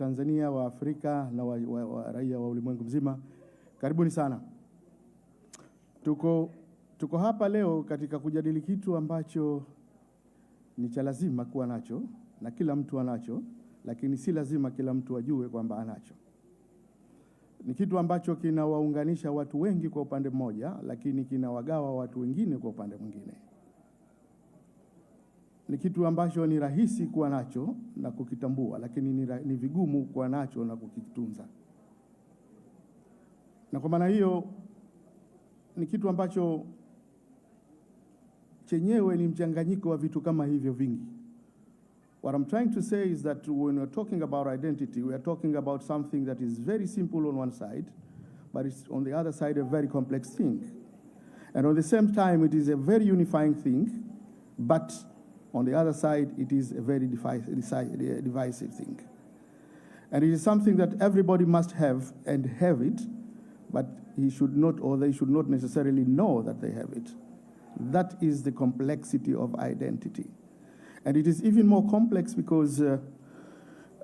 Tanzania, wa Afrika na wa raia wa ulimwengu mzima, karibuni sana. Tuko hapa leo katika kujadili kitu ambacho ni cha lazima kuwa nacho na kila mtu anacho, lakini si lazima kila mtu ajue kwamba anacho. Ni kitu ambacho kinawaunganisha watu wengi kwa upande mmoja, lakini kinawagawa watu wengine kwa upande mwingine. Ni kitu ambacho ni rahisi kuwa nacho na kukitambua, lakini ni vigumu kuwa nacho na kukitunza. Na kwa maana hiyo ni kitu ambacho chenyewe ni mchanganyiko wa vitu kama hivyo vingi. What I'm trying to say is that when we're talking about identity, we are talking about something that is very simple on one side, but it's on the other side a very complex thing. And on the same time, it is a very unifying thing, but on the other side, it is a very divisive thing. And it is something that everybody must have and have it, but he should not, or they should not necessarily know that they have it. That is the complexity of identity. And it is even more complex because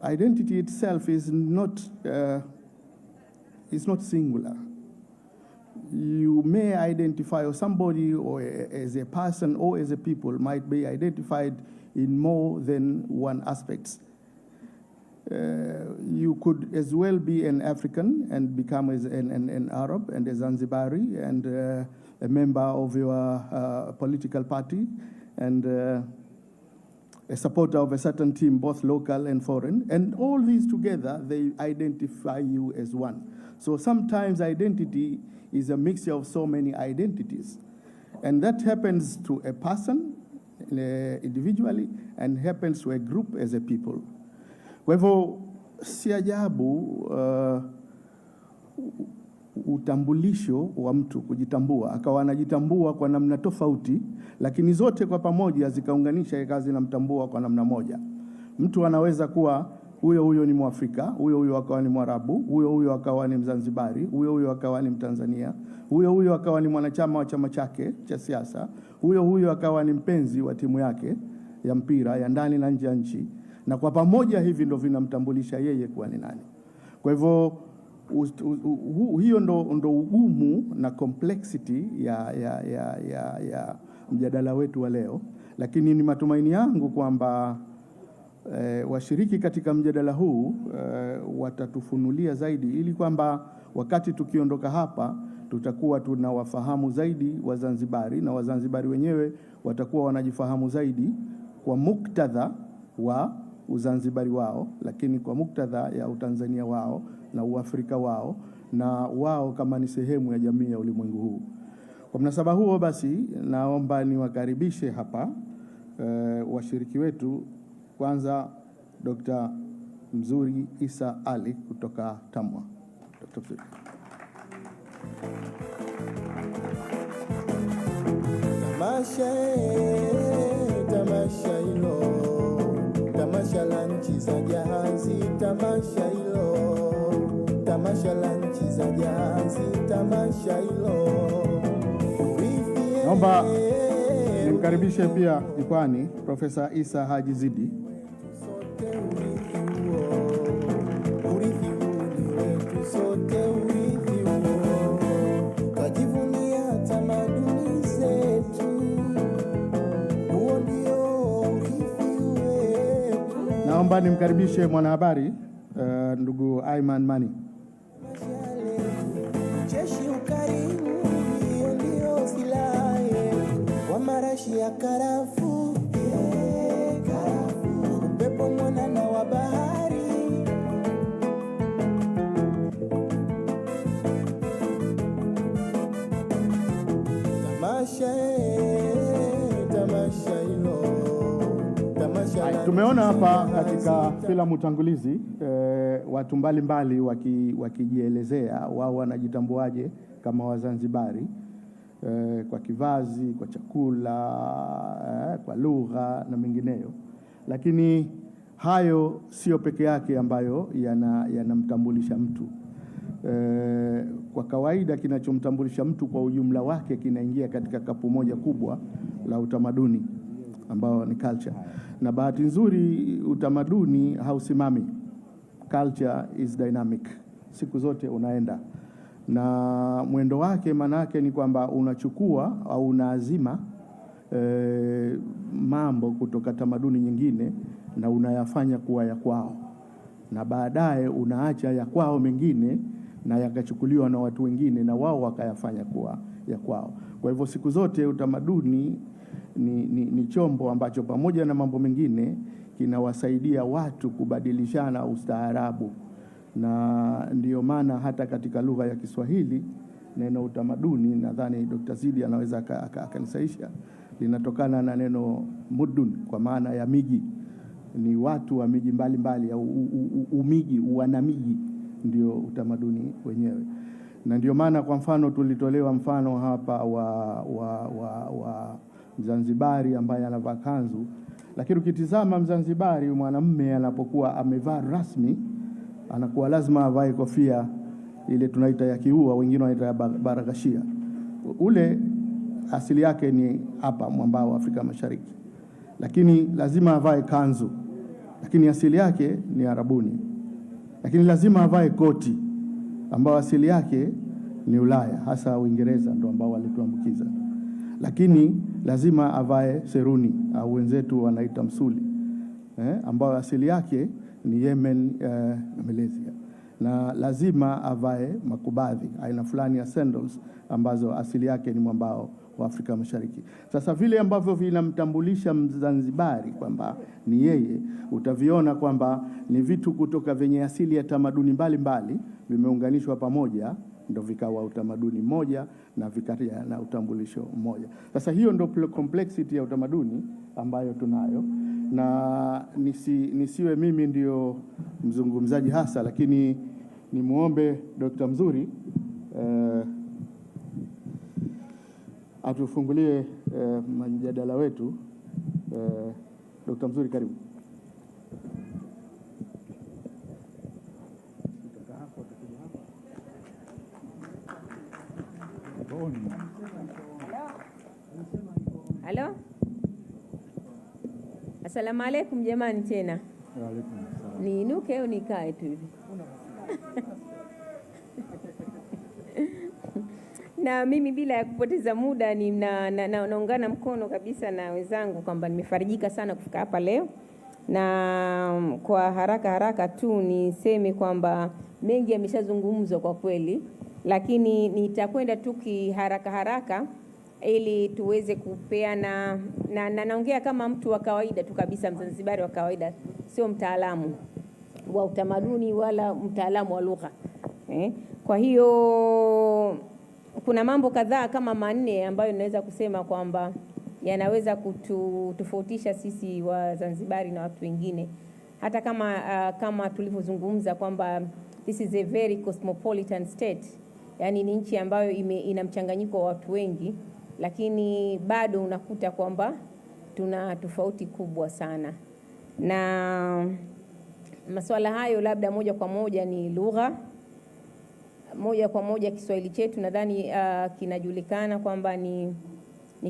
identity itself is not singular. You may identify, or somebody, or as a person or as a people, might be identified in more than one aspect. You could as well be an African and become an Arab and a Zanzibari and a member of your political party and a supporter of a certain team, both local and foreign. And all these together, they identify you as one. So sometimes identity is a mixture of so many identities. And that happens to a person individually and happens to a group as a people. Kwa hivyo si ajabu utambulisho wa mtu kujitambua, akawa anajitambua kwa namna tofauti, lakini zote kwa pamoja zikaunganisha kazi na mtambua kwa namna moja. Mtu anaweza kuwa huyo ni Mwafrika, huyo akawa ni Mwarabu, huyo akawa ni Mzanzibari, huyo akawa ni Mtanzania, huyo akawa ni mwanachama wa chama chake cha siasa, huyo akawa ni mpenzi wa timu yake ya mpira ya ndani na nje ya nchi, na kwa pamoja hivi ndio vinamtambulisha yeye kuwa ni nani. Kwa hivyo hiyo ndo ugumu na complexity ya mjadala wetu wa leo, lakini ni matumaini yangu kwamba washiriki katika mjadala huu watatufunulia zaidi, ili kwamba wakati tukiondoka hapa tutakuwa tunawafahamu zaidi Wazanzibari, na Wazanzibari wenyewe watakuwa wanajifahamu zaidi kwa muktadha wa Uzanzibari wao, lakini kwa muktadha ya Utanzania wao na Uafrika wao, na wao kama ni sehemu ya jamii ya ulimwengu huu. Kwa mnasaba huo basi, naomba niwakaribishe hapa washiriki wetu. Kwanza Dr. Mzuri Isa Ali kutoka TAMWA. Dr. Mzuri. Tamasha hilo, tamasha la nchi za jahazi, tamasha hilo, tamasha la nchi za jahazi, tamasha hilo. Naomba nimkaribishe pia jukwani Profesa Isa Haji Zidi. Naomba nimkaribishe mwanahabari ndugu Aiman Mani. Jeshi ukarimu ndio silaha wa marashi ya karafu, upepo mwanana wa bahari. Tamasha hilo. Tumeona hapa katika filamu utangulizi watu mbalimbali wakijielezea wao wanajitambuaje kama Wazanzibari, kwa kivazi, kwa chakula, kwa lugha na mengineyo. Lakini hayo sio peke yake ambayo yanamtambulisha mtu. Kwa kawaida kinachomtambulisha mtu kwa ujumla wake kinaingia katika kapu moja kubwa la utamaduni ambao ni culture. Na bahati nzuri utamaduni hausimami. culture is dynamic, siku zote unaenda na mwendo wake. Manake ni kwamba unachukua au unaazima mambo kutoka tamaduni nyingine na unayafanya kuwa ya kwao, na baadaye unaacha ya kwao mengine na yakachukuliwa na watu wengine na wao wakayafanya kuwa ya kwao. Kwa hivyo siku zote utamaduni ni chombo ambacho pamoja na mambo mengine kinawasaidia watu kubadilishana ustaarabu, na ndiyo maana hata katika lugha ya Kiswahili neno utamaduni, nadhani Dr. Zidi anaweza akanisaisha, linatokana na neno mudun, kwa maana ya miji. Ni watu wa miji mbalimbali au umiji, wanamiji, ndio utamaduni wenyewe. Na ndio maana kwa mfano tulitolewa mfano hapa wa Zanzibari ambaye anavaa kanzu, lakini ukitizama Mzanzibari mwanamume anapokuwa amevaa rasmi anakuwa lazima avae kofia ile tunaita ya kiua, wengine wanaita ya barakashia. Ule asili yake ni hapa mwambao wa Afrika Mashariki, lakini lazima avae kanzu, lakini asili yake ni Arabuni. Lakini lazima avae koti ambao asili yake ni Ulaya, hasa Uingereza ndio ambao walituambukiza. Lakini lazima avae seruni au wenzetu wanaita msuli, ambao asili yake ni Yemen na Malaysia. Na lazima avae makubadhi, aina fulani ya sandals ambazo asili yake ni mwambao wa Afrika Mashariki. Sasa vile ambavyo vinamtambulisha Mzanzibari kwamba ni yeye, utaviona kwamba ni vitu kutoka venye asili ya tamaduni mbalimbali vimeunganishwa pamoja, ndio vikawa utamaduni mmoja na vikaja na utambulisho mmoja. Sasa hiyo ndio complexity ya utamaduni ambayo tunayo, na nisiwe mimi ndio mzungumzaji hasa, lakini nimuombe Dr. Mzuri atufungulie mjadala wetu. Dr. Mzuri, karibu. Halo. Asalamu alaykum jamani tena. Wa alaykum assalam. Niinuke au nikae tu hivi? Na mimi bila ya kupoteza muda naungana mkono kabisa na wenzangu kwamba nimefarijika sana kufika hapa leo. Na kwa haraka tu niseme kwamba mengi yameshazungumzwa kwa kweli, lakini nitakwenda tu haraka ili tuweze kupeana, na naongea kama mtu wa kawaida tu kabisa, Mzanzibari wa kawaida, sio mtaalamu wa utamaduni wala mtaalamu wa lugha. Kwa hiyo kuna mambo kadhaa kama manne ambayo naweza kusema kwamba yanaweza kutofautisha sisi wa Zanzibari na watu wengine, hata kama tulivyozungumza kwamba this is a very cosmopolitan state, yani ni nchi ambayo ina mchanganyiko wa watu wengi, lakini bado unakuta kwamba tuna tofauti kubwa sana. Na masuala hayo labda moja kwa moja ni lugha. Moja kwa moja Kiswahili chetu nadhani kinajulikana kwamba ni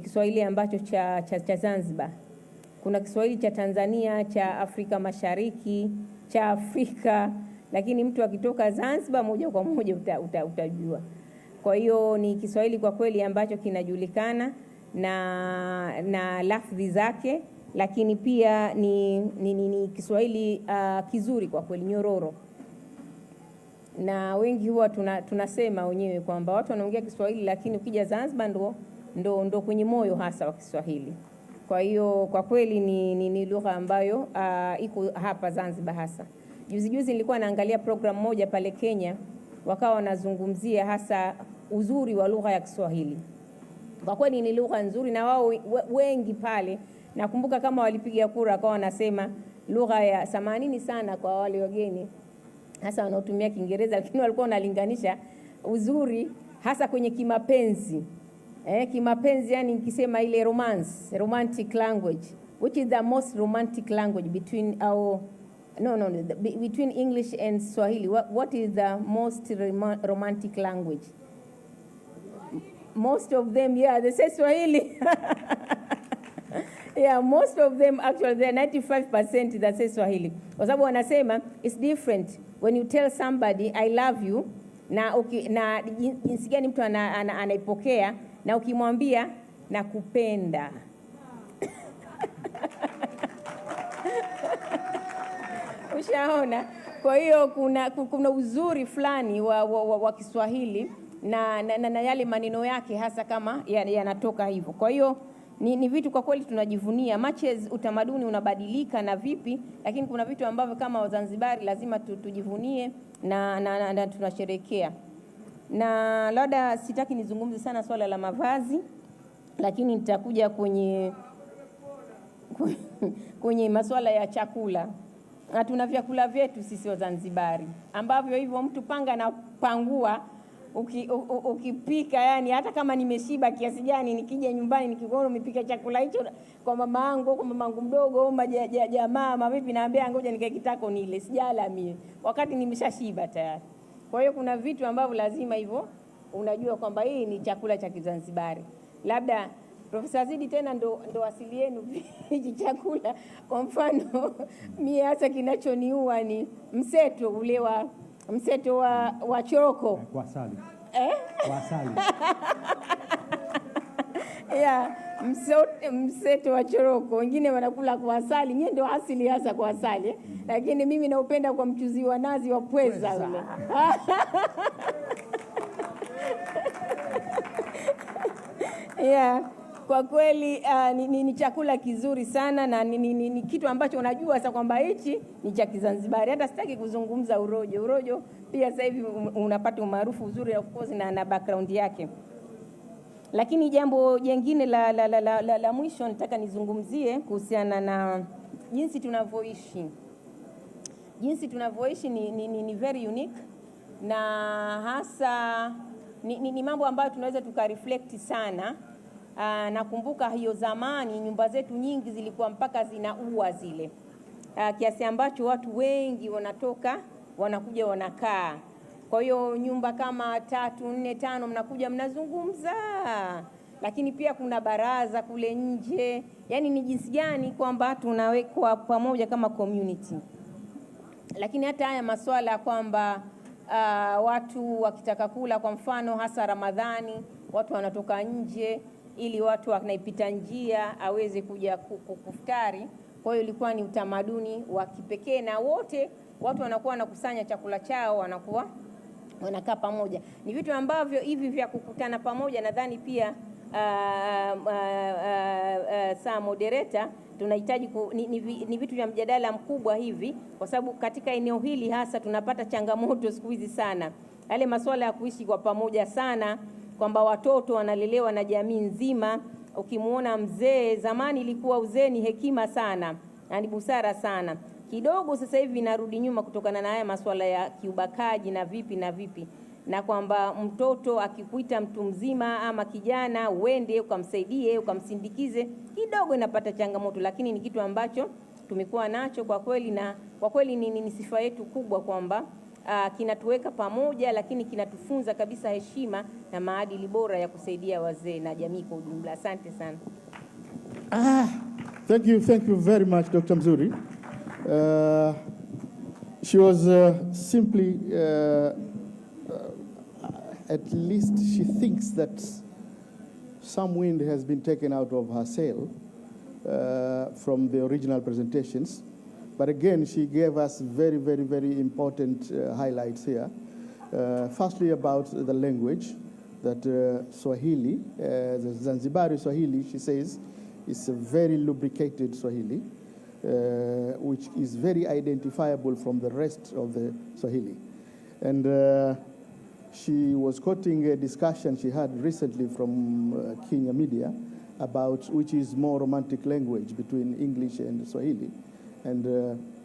Kiswahili ambacho cha Zanzibar. Kuna Kiswahili cha Tanzania, cha Afrika Mashariki, cha Afrika, lakini mtu akitoka Zanzibar moja kwa moja utajua. Kwa hiyo ni Kiswahili kwa kweli ambacho kinajulikana na lafzi zake, lakini pia ni Kiswahili kizuri kwa kweli, nyororo. Na wengi huwa tunasema wenyewe kwamba watu wanaongea Kiswahili, lakini ukija Zanzibar ndo kwenye moyo hasa wa Kiswahili. Kwa hiyo kwa kweli ni lugha ambayo iko hapa Zanzibar hasa. Juzi nilikuwa naangalia program moja pale Kenya, wakawa wanazungumzia hasa uzuri wa lugha ya Kiswahili. Kwa kweli ni lugha nzuri, na wao wengi pale nakumbuka kama walipiga kura kwa wanasema lugha ya samanini sana kwa wale wageni hasa wanaotumia Kiingereza, lakini walikuwa wanalinganisha uzuri hasa kwenye kimapenzi. Kimapenzi, yani nikisema ile romantic language, which is the most romantic language between between English and Swahili. What is the most romantic language? Most of them, yeah, they say Swahili. Yeah, most of them actually, they're 95% that say Swahili. Kwa sababu wanasema it's different when you tell somebody I love you na na jinsi gani mtu anaipokea na ukimwambia nakupenda. Ushaona? Kwa hiyo kuna uzuri fulani wa Kiswahili na yale maneno yake hasa kama yanatoka hivyo. Kwa hiyo ni vitu kwa kweli tunajivunia. Matches utamaduni unabadilika na vipi, lakini kuna vitu ambavyo kama Wazanzibari lazima tujivunie na tunasherehekea. Na labda sitaki nizungumze sana swala la mavazi, lakini nitakuja kwenye masuala ya chakula. Na tuna vyakula vyetu sisi Wazanzibari ambavyo hivyo mtu panga na pangua ukipika, yani hata kama nimeshiba kiasi gani nikija nyumbani nikikuona umepika chakula hicho kwa mamangu mdogo au jamaa vipi, naambia ngoja nikae kitako nile, sijala mie wakati nimeshashiba tayari. Kwa hiyo kuna vitu ambavyo lazima hivyo unajua kwamba hii ni chakula cha Kizanzibari. Labda Profesa Zidi tena ndo asili yenu hiki chakula. Kwa mfano mie hasa kinachoniua ni mseto ule wa choroko kwa asali. Kwa asali. Yeah, mseto wa choroko. Wengine wanakula kwa asali, nyie ndio asili hasa kwa asali. Lakini mimi naupenda kwa mchuzi wa nazi wa pweza ule. Yeah. Kwa kweli ni chakula kizuri sana na ni kitu ambacho unajua sasa kwamba hichi ni cha Kizanzibari. Hata sitaki kuzungumza urojo. Urojo pia sasa hivi unapata umaarufu uzuri of course na background yake. Lakini jambo jingine la mwisho nataka nizungumzie kuhusiana na jinsi tunavyoishi. Jinsi tunavyoishi ni very unique, na hasa ni mambo ambayo tunaweza tukareflect sana. Nakumbuka hiyo zamani nyumba zetu nyingi zilikuwa mpaka zina ua zile, kiasi ambacho watu wengi wanatoka wanakuja wanakaa. Kwa hiyo nyumba kama 3, 4, 5 mnakuja mnazungumza, lakini pia kuna baraza kule nje. Yani ni jinsi gani kwamba tunawekwa pamoja kama community. Lakini hata haya masuala kwamba watu wakitaka kula, kwa mfano hasa Ramadhani, watu wanatoka nje ili watu wanaipita njia aweze kuja kuftari. Kwa hiyo ilikuwa ni utamaduni wa kipekee, na wote watu wanakuwa wanakusanya chakula chao, wanakaa pamoja. Ni vitu ambavyo hivi vya kukutana pamoja, nadhani pia saa moderator tunahitaji ni vitu vya mjadala mkubwa hivi, kwa sababu katika eneo hili hasa tunapata changamoto siku hizi sana. Yale masuala ya kuishi kwa pamoja sana, kwamba watoto wanalelewa na jamii nzima. Ukimuona mzee, zamani ilikuwa uzee ni hekima sana na ni busara sana. Kidogo sasa hivi inarudi nyuma kutokana na haya masuala ya kiubakaji na vipi, na kwamba mtoto akikuita mtu mzima ama kijana uende ukamsaidie ukamsindikize, kidogo inapata changamoto. Lakini ni kitu ambacho tumekuwa nacho kwa kweli, na kwa kweli ni sifa yetu kubwa kwamba kinatuweka pamoja, lakini kinatufunza kabisa heshima na maadili bora ya kusaidia wazee na jamii kwa ujumla. Asante sana. Thank you very much, Dr. Mzuri. She was simply, at least she thinks that some wind has been taken out of her sail from the original presentations. But again, she gave us very, very, very important highlights here. Firstly, about the language, that Swahili, the Zanzibari Swahili, she says, is a very lubricated Swahili, which is very identifiable from the rest of the Swahili. And she was quoting a discussion she had recently from Kenya media about which is more romantic language between English and Swahili. And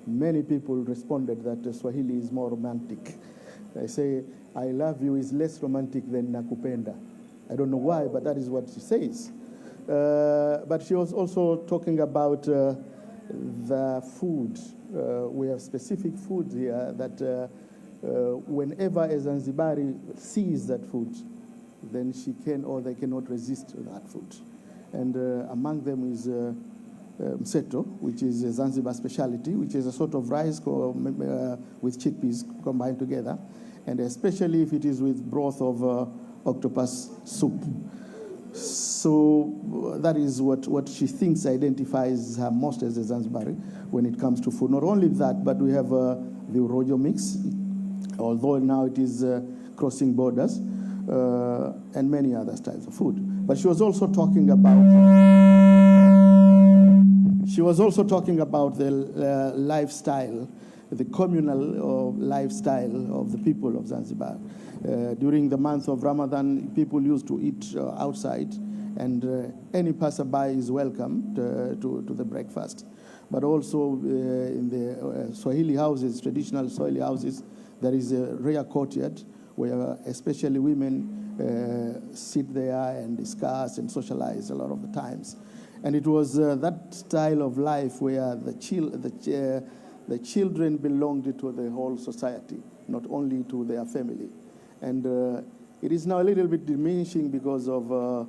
many people responded that Swahili is more romantic. They say, I love you is less romantic than nakupenda. I don't know why, but that is what she says. But she was also talking about the food. We have specific food here that whenever a Zanzibari sees that food, then she can or they cannot resist that food. And among them is mseto, which is a Zanzibar speciality, which is a sort of rice with chickpeas combined together, and especially if it is with broth of octopus soup. So that is what she thinks identifies her most as a Zanzibari when it comes to food. Not only that, but we have the urojo mix, although now it is crossing borders, and many other styles of food. But she was also talking about the lifestyle, the communal lifestyle of the people of Zanzibar. During the month of Ramadan, people used to eat outside, and any passerby is welcome to the breakfast. But also in the Swahili houses, traditional Swahili houses, there is a rare courtyard where especially women sit there and discuss and socialize a lot of the times. And it was that style of life where the children belonged to the whole society, not only to their family. And it is now a little bit diminishing because of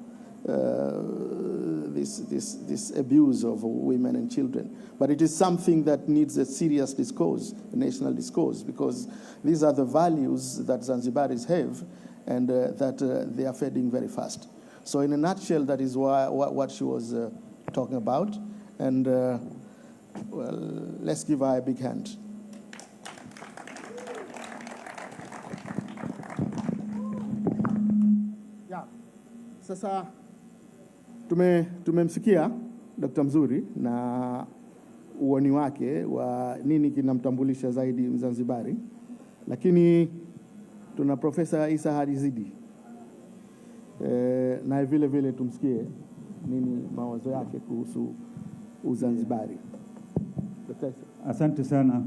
this abuse of women and children. But it is something that needs a serious discourse, a national discourse, because these are the values that Zanzibaris have, and that they are fading very fast. So in a nutshell, that is what she was talking about. And well, let's give her a big hand. Yeah. Sasa tumemsikia Dr. Mzuri na uoni wake wa nini kinamtambulisha zaidi Mzanzibari, lakini tuna Profesa Isa Harizidi na vile vile tumsikie nini mawazo yake kuhusu Uzanzibari. Asante sana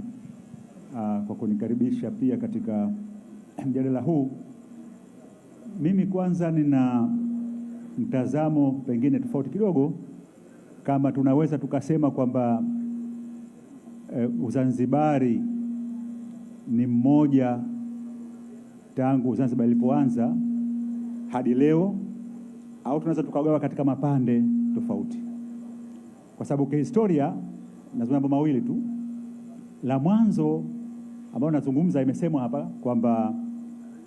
kwa kunikaribisha pia katika mjadala huu. Mimi kwanza nina mtazamo pengine tofauti kidogo, kama tunaweza tukasema kwamba Uzanzibari ni mmoja tangu Zanzibar ilipoanza hadi leo, au tunaweza tukagawa katika mapande tofauti. Kwa sababu kihistoria nazungumza mambo mawili tu. La mwanzo ambao nazungumza imesemwa hapa kwamba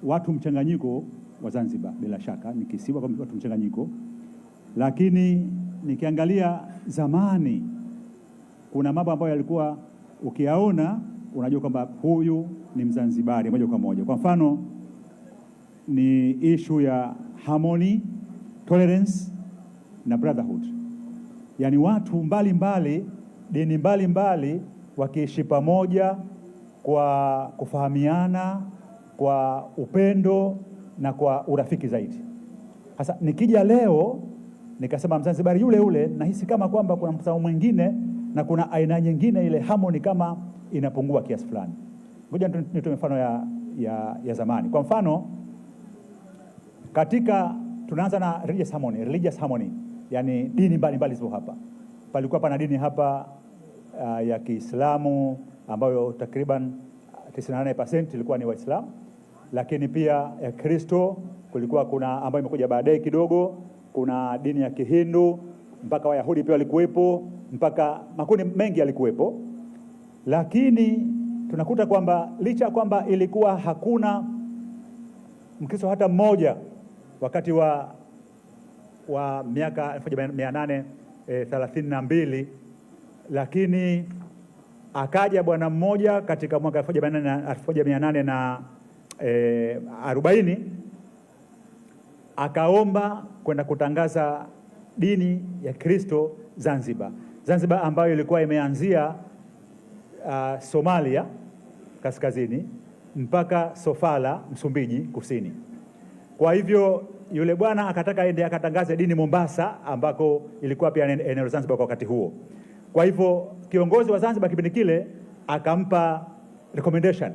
watu mchanganyiko wa Zanzibar, bila shaka ni kisiwa kwa watu mchanganyiko, lakini nikiangalia zamani kuna mambo ambayo yalikuwa ukiyaona unajua kwamba huyu ni Mzanzibari moja kwa moja. Kwa mfano ni issue ya harmony, tolerance na brotherhood. Yaani watu mbalimbali, dini mbalimbali wakiishi pamoja kwa kufahamiana, kwa upendo na kwa urafiki zaidi. Sasa nikija leo nikasema Mzanzibari yule yule, nahisi kama kwamba kuna mtazamo mwingine na kuna aina nyingine, ile harmony kama inapungua kiasi fulani. Ngoja nitoe mfano ya zamani. Kwa mfano katika tunaanza na religious harmony, yani dini mbalimbali zipo hapa. Palikuwa pana dini hapa ya Kiislamu ambayo takriban 98% ilikuwa ni Waislamu, lakini pia ya Kristo kulikuwa kuna ambayo imekuja baadaye kidogo, kuna dini ya Kihindu, mpaka Wayahudi pia walikuwepo, mpaka makundi mengi yalikuwepo. Lakini tunakuta kwamba licha kwamba ilikuwa hakuna Mkristo hata mmoja wakati wa miaka 1832, lakini akaja bwana mmoja katika mwaka 1840 akaomba kwenda kutangaza dini ya Kristo Zanzibar ambayo ilikuwa imeanzia Somalia kaskazini mpaka Sofala Msumbiji kusini. Kwa hivyo yule bwana akataka aende akatangaze dini Mombasa, ambako ilikuwa pia eneo Zanzibar kwa wakati huo. Kwa hivyo kiongozi wa Zanzibar kipindi kile akampa recommendation,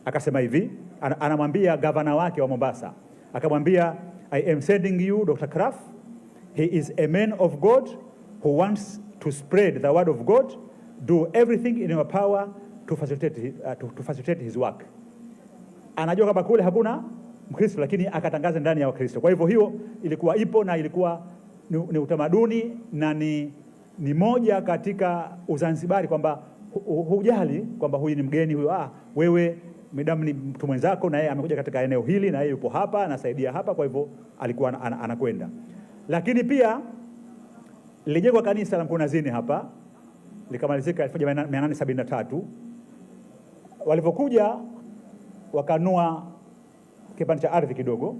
akasema hivi, anamwambia gavana wake wa Mombasa, akamwambia, I am sending you Dr. Kraf. He is a man of God who wants to spread the word of God. Do everything in your power to facilitate his work. Anajua kwamba kule hakuna Mkristo, lakini akatangaza ndani ya Wakristo. Kwa hivyo hiyo ilikuwa ipo na ilikuwa ni utamaduni na ni ni moja katika Uzanzibari, kwamba hujali kwamba huyu ni mgeni, huyu wewe midamu ni mtu mwenzako, na yeye amekuja katika eneo hili, na yeye yupo hapa anasaidia hapa, kwa hivyo alikuwa anakwenda. Lakini pia lilijengwa kanisa la Mkunazini hapa likamalizika 1873. Walipokuja wakanua kipande cha ardhi kidogo,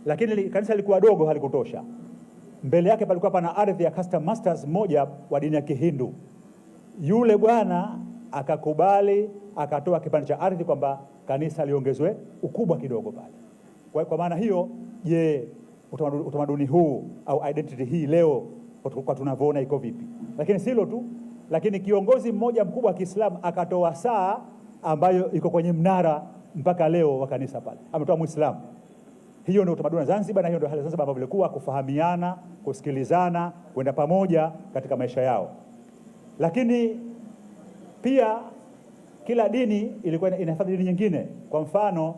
lakini kanisa lilikuwa dogo, halikutosha. Mbele yake palikuwa pana ardhi ya custom masters mmoja wa dini ya Kihindu. Yule bwana akakubali, akatoa kipande cha ardhi kwamba kanisa liongezwe ukubwa kidogo pale. Kwa maana hiyo, je, utamaduni huu au identity hii leo kwa tunavyoona iko vipi? Lakini silo tu, lakini kiongozi mmoja mkubwa wa Kiislamu akatoa saa ambayo iko kwenye mnara mpaka leo wa kanisa pale, ametoa Muislamu. Hiyo ndio utamaduni wa Zanzibar, na hiyo ndio hali Zanzibar ambavyo ilikuwa kufahamiana, kusikilizana, kwenda pamoja katika maisha yao. Lakini pia kila dini ilikuwa inahifadhi dini nyingine. Kwa mfano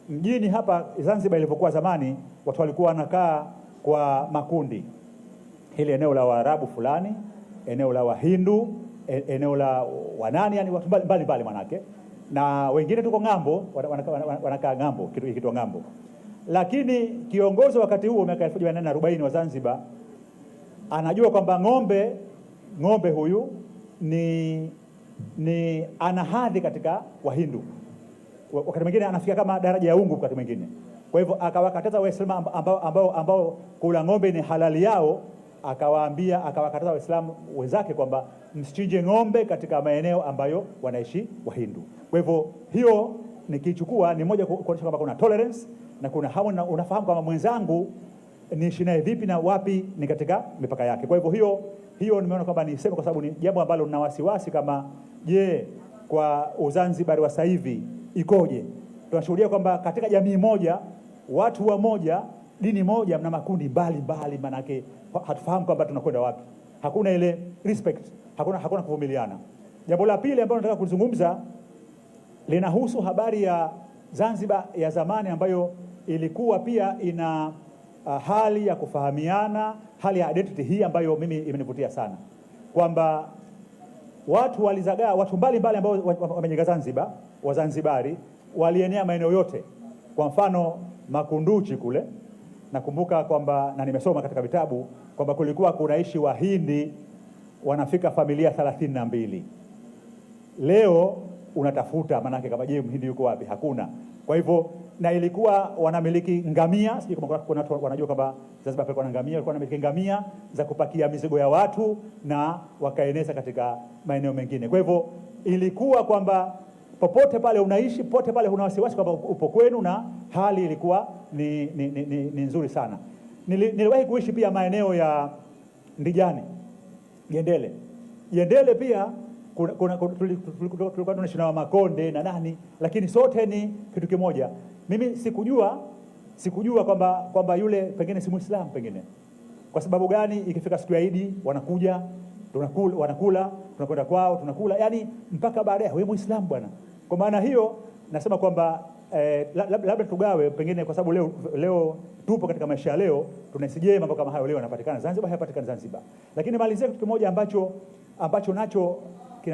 mjini hapa Zanzibar ilipokuwa zamani, watu walikuwa wanakaa kwa makundi. Hili eneo la Waarabu fulani, eneo la Wahindu, eneo la wanani, yani watu mbali manake, na wengine tuko ng'ambo, wanakaa ng'ambo, kitu ng'ambo. Lakini kiongozi wakati huo miaka 1840 wa Zanzibar anajua kwamba ng'ombe huyu ni ana hadhi katika Wahindu. Wakati mwingine anafika kama daraja ya ungu wakati mwingine. Kwa hivyo akawakataza Waislamu ambao kula ng'ombe ni halali yao, akawakataza Waislamu wenzake kwamba msichinje ng'ombe katika maeneo ambayo wanaishi Wahindu. Kwa hivyo hiyo nikichukua ni moja kuonyesha kwamba kuna tolerance na kuna hamu, na unafahamu kwamba mwenzangu niishi naye vipi na wapi ni katika mipaka yake. Kwa hivyo hiyo nimeona kwamba niseme, kwa sababu ni jambo ambalo nina wasiwasi kama je, kwa Uzanzibari wa sasa hivi ikoje? Tunashuhudia kwamba katika jamii moja, watu wa moja, dini moja, mna makundi mbali, manake hatufahamu kwamba tunakwenda wapi. Hakuna ile respect, hakuna kuvumiliana. Jambo la pili ambalo nataka kuzungumza linahusu habari ya Zanzibar ya zamani ambayo ilikuwa pia ina hali ya kufahamiana, hali ya identity hii ambayo mimi imenivutia sana, kwamba watu walizagaa, watu mbalimbali ambao wamejenga Zanzibar, Wazanzibari walienea maeneo yote. Kwa mfano Makunduchi kule, nakumbuka kwamba, na nimesoma katika vitabu kwamba kulikuwa kunaishi Wahindi wanafika familia 32. Leo unatafuta manake kama je, Mhindi yuko wapi? Hakuna. Kwa hivyo, na ilikuwa wanamiliki ngamia, sijui kama kuna watu wanajua kwamba Zanzibar palikuwa na ngamia, walikuwa wanamiliki ngamia za kupakia mizigo ya watu na wakaeneza katika maeneo mengine. Kwa hivyo ilikuwa kwamba popote pale unaishi, popote pale una wasiwasi kwamba upo kwenu, na hali ilikuwa ni nzuri sana. Niliwahi kuishi pia maeneo ya Ndijani, Jendele pia tulikuwa tunaishi na Makonde na nani, lakini sote ni kitu kimoja. Mimi sikujua kwamba yule pengine si Muislamu pengine. Kwa sababu gani? Ikifika siku ya Idi wanakuja, wanakula, tunakwenda kwao, tunakula, yani mpaka baadaye wewe Muislamu bwana. Kwa maana hiyo nasema kwamba labda tugawe pengine, kwa sababu leo tupo katika maisha ya leo, tunasije mambo kama hayo leo yanapatikana Zanzibar, hayapatikani Zanzibar. Lakini malizia kitu kimoja ambacho nacho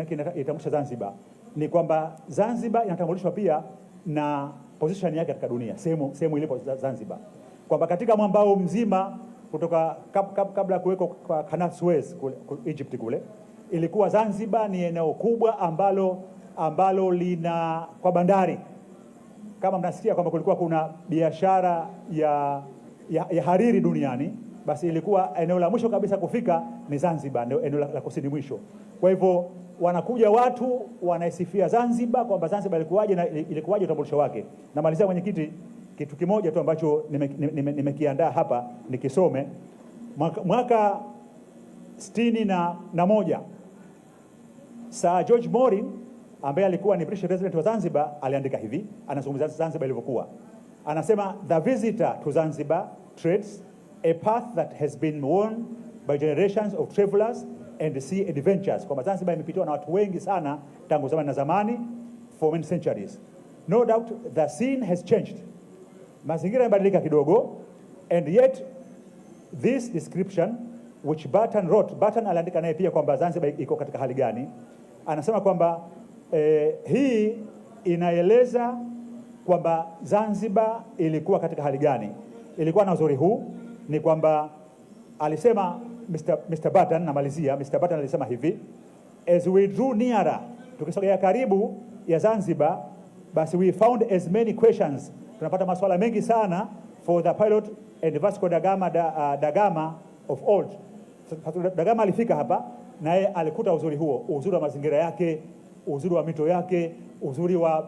kinatambulisha Zanzibar ni kwamba Zanzibar inatambulishwa pia na position yake katika dunia, sehemu ilipo Zanzibar, kwamba katika mwambao mzima kutoka kabla kuweko kwa Canal Suez Egypt kule, ilikuwa Zanzibar ni eneo kubwa ambalo lina kwa bandari. Kama mnasikia kwamba kulikuwa kuna biashara ya hariri duniani, basi ilikuwa eneo la mwisho kabisa kufika ni Zanzibar, eneo la kusini mwisho. Kwa hivyo wanakuja watu wanaisifia Zanzibar kwamba Zanzibar ilikuwaje na ilikuwaje utambulisho wake. Na malizia mwenyekiti, kitu kimoja tu ambacho nimekiandaa hapa nikisome. Mwaka 61 Sir George Morin ambaye alikuwa ni British resident wa Zanzibar aliandika hivi, anazungumzia Zanzibar ilivyokuwa. Anasema, the visitor to Zanzibar treads a path that has been worn by generations of travelers and sea adventures. Kwa Zanzibar imepitiwa na watu wengi sana tangu zamani na zamani, for many centuries. No doubt the scene has changed. Mazingira yamebadilika kidogo, and yet this description which Barton wrote. Barton aliandika naye pia kwamba Zanzibar iko katika hali gani. Anasema kwamba hii inaeleza kwamba Zanzibar ilikuwa katika hali gani. Ilikuwa na uzuri huu, ni kwamba alisema Mr. Barton, namalizia, Mr. Barton alisema hivi: as we drew nearer, tukisogea karibu ya Zanzibar, basi we found as many questions, tunapata maswala mengi sana for the pilot and Vasco da Gama of old. Da Gama alifika hapa na yeye alikuta uzuri huo, uzuri wa mazingira yake, uzuri wa mito yake, uzuri wa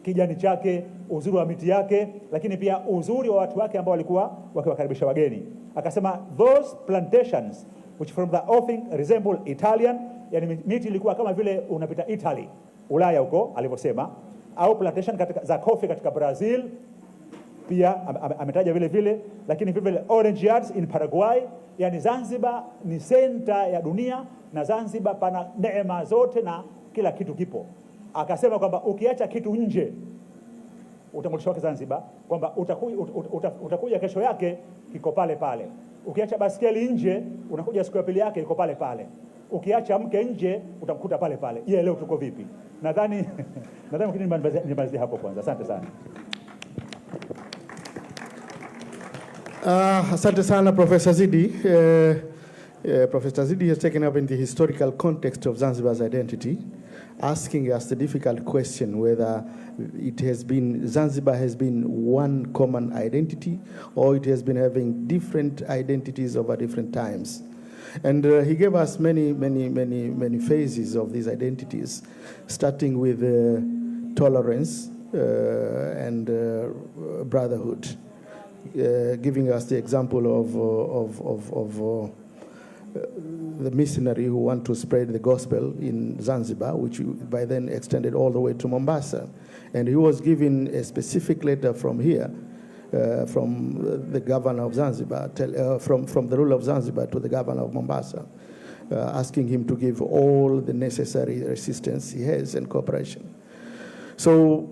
kijani chake, uzuri wa miti yake, lakini pia uzuri wa watu wake ambao walikuwa wakiwakaribisha wageni. Akasema those plantations which from the offing resemble Italian, yani miti ilikuwa kama vile unapita Italy, Ulaya huko alivyosema, au plantation za coffee katika Brazil pia ametaja vile vile, lakini vile vile orange yards in Paraguay. Yani Zanzibar ni center ya dunia, na Zanzibar pana neema zote na kila kitu kipo. Akasema kwamba ukiacha kitu nje, utambulisho wake Zanzibar kwamba utakuja kesho yake kiko pale pale. Ukiacha baskeli nje, unakuja siku ya pili yake iko pale pale. Ukiacha mke nje, utamkuta pale pale. Je, leo tuko vipi? Nadhani nimalizie hapo kwanza. Asante sana. Asante sana Professor Zidi. Professor Zidi has taken up in the historical context of Zanzibar's identity, asking us the difficult question whether Zanzibar has been one common identity or it has been having different identities over different times. And he gave us many phases of these identities, starting with tolerance and brotherhood, giving us the example of the missionary who want to spread the gospel in Zanzibar, which by then extended all the way to Mombasa. And he was given a specific letter from here, from the governor of Zanzibar, from the ruler of Zanzibar to the governor of Mombasa, asking him to give all the necessary assistance he has and cooperation. So,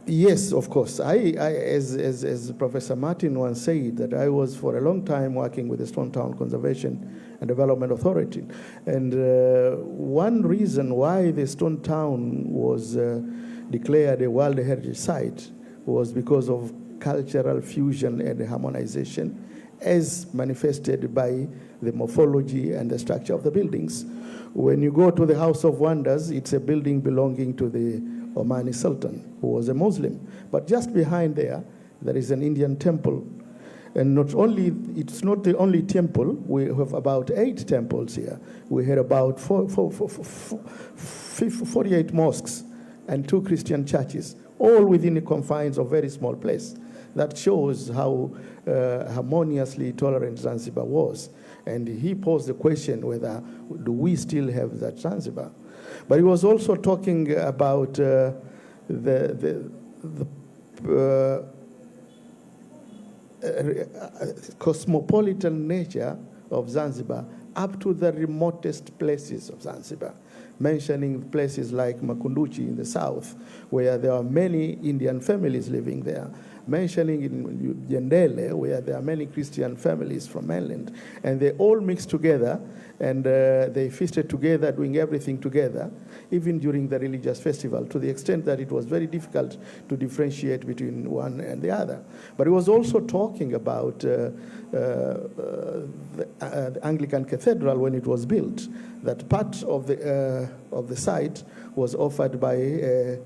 yes, of course, as Professor Martin once said, that I was for a long time working with the Stone Town Conservation and Development Authority. And one reason why the Stone Town was declared a World Heritage Site was because of cultural fusion and harmonization, as manifested by the morphology and the structure of the buildings. When you go to the House of Wonders, it's a building belonging to the Omani Sultan, who was a Muslim. But just behind there is an Indian temple. And it's not the only temple. We have about 8 temples here. We had about 48 mosques and 2 Christian churches, all within the confines of a very small place. That shows how harmoniously tolerant Zanzibar was. And he posed the question whether do we still have that Zanzibar. But he was also talking about the cosmopolitan nature of Zanzibar up to the remotest places of Zanzibar, mentioning places like Makunduchi in the south, where there are many Indian families living there, mentioning in Jendele, where there are many Christian families from mainland, and they all mixed together, and they feasted together, doing everything together, even during the religious festival, to the extent that it was very difficult to differentiate between one and the other. But he was also talking about the Anglican Cathedral when it was built, that part of the site was offered by a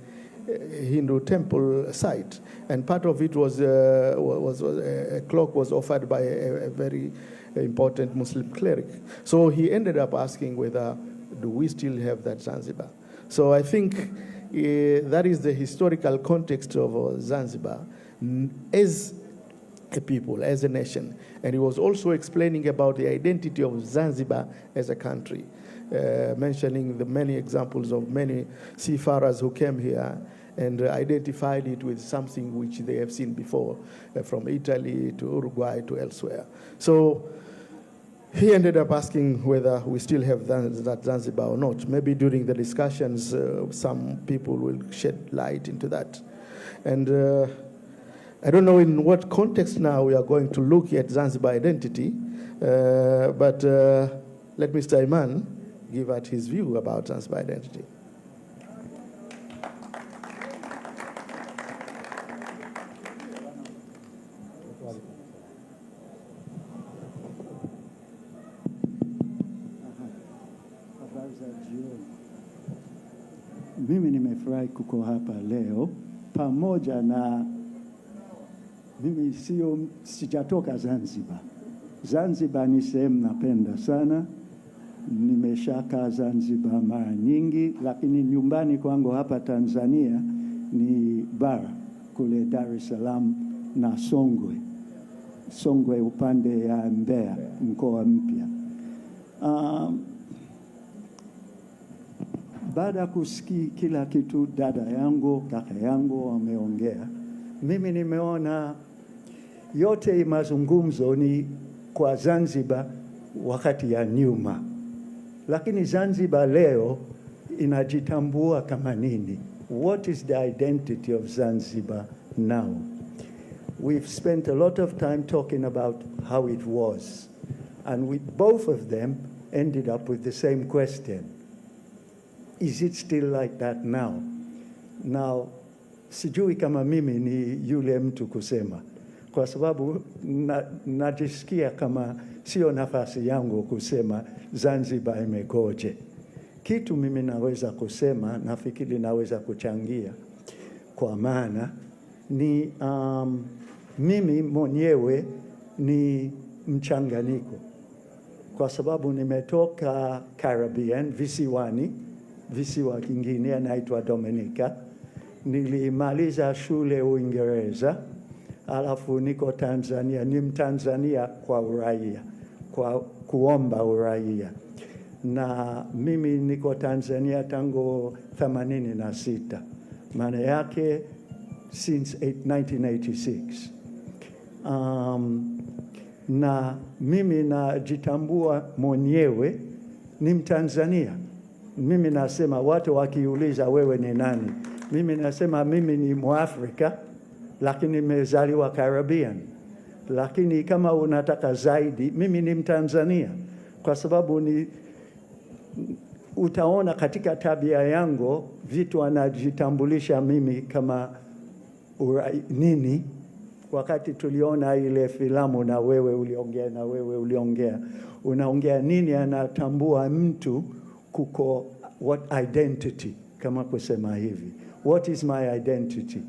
Hindu temple site, and part of it was a clock was offered by a very important Muslim cleric. So he ended up asking whether do we still have that Zanzibar. So I think that is the historical context of Zanzibar as a people, as a nation. And he was also explaining about the identity of Zanzibar as a country, mentioning the many examples of many seafarers who came here and identified it with something which they have seen before, from Italy to Uruguay to elsewhere. So he ended up asking whether we still have that Zanzibar or not. Maybe during the discussions, some people will shed light into that. And I don't know in what context now we are going to look at Zanzibar identity, But let Mr. Iman give out his view about Zanzibar identity. Mimi nimefurahi kuko hapa leo pamoja na mimi sijatoka Zanzibar. Zanzibar ni sehemu napenda sana. Nimeshakaa Zanzibar mara nyingi, lakini nyumbani kwangu hapa Tanzania ni bara kule Dar es Salaam na Songwe. Songwe upande ya Mbeya, mkoa mpya. Baada kusikia kila kitu dada yangu, kaka yangu wameongea, mimi nimeona yote mazungumzo ni kwa Zanzibar wakati ya nyuma. Lakini Zanzibar leo inajitambua kama nini? What is the identity of Zanzibar now? We've spent a lot of time talking about how it was. And we, both of them ended up with the same question. Is it still like that now? Now, sijui kama mimi ni yule mtu kusema. Kwa sababu najisikia kama sio nafasi yangu kusema Zanzibar imekoje. Kitu mimi naweza kusema, nafikiri naweza kuchangia kwa maana ni mimi mwenyewe ni mchanganyiko. Kwa sababu nimetoka Caribbean, visiwa kingine inaitwa Dominica. Nilimaliza shule Uingereza, alafu niko Tanzania, ni Mtanzania kwa uraia, kwa kuomba uraia. Na mimi niko Tanzania tangu 86. Maana yake since 1986. Na mimi najitambua mwenyewe ni Mtanzania. Mimi nasema watu wakiuliza wewe ni nani? Mimi nasema mimi ni Mwafrika, lakini nimezaliwa Caribbean. Lakini kama unataka zaidi, mimi ni Mtanzania. Kwa sababu utaona katika tabia yangu vitu anajitambulisha mimi kama nini. Wakati tuliona ile filamu na wewe uliongea, unaongea nini anatambua mtu kuko what identity, kama kusema hivi. What is my identity?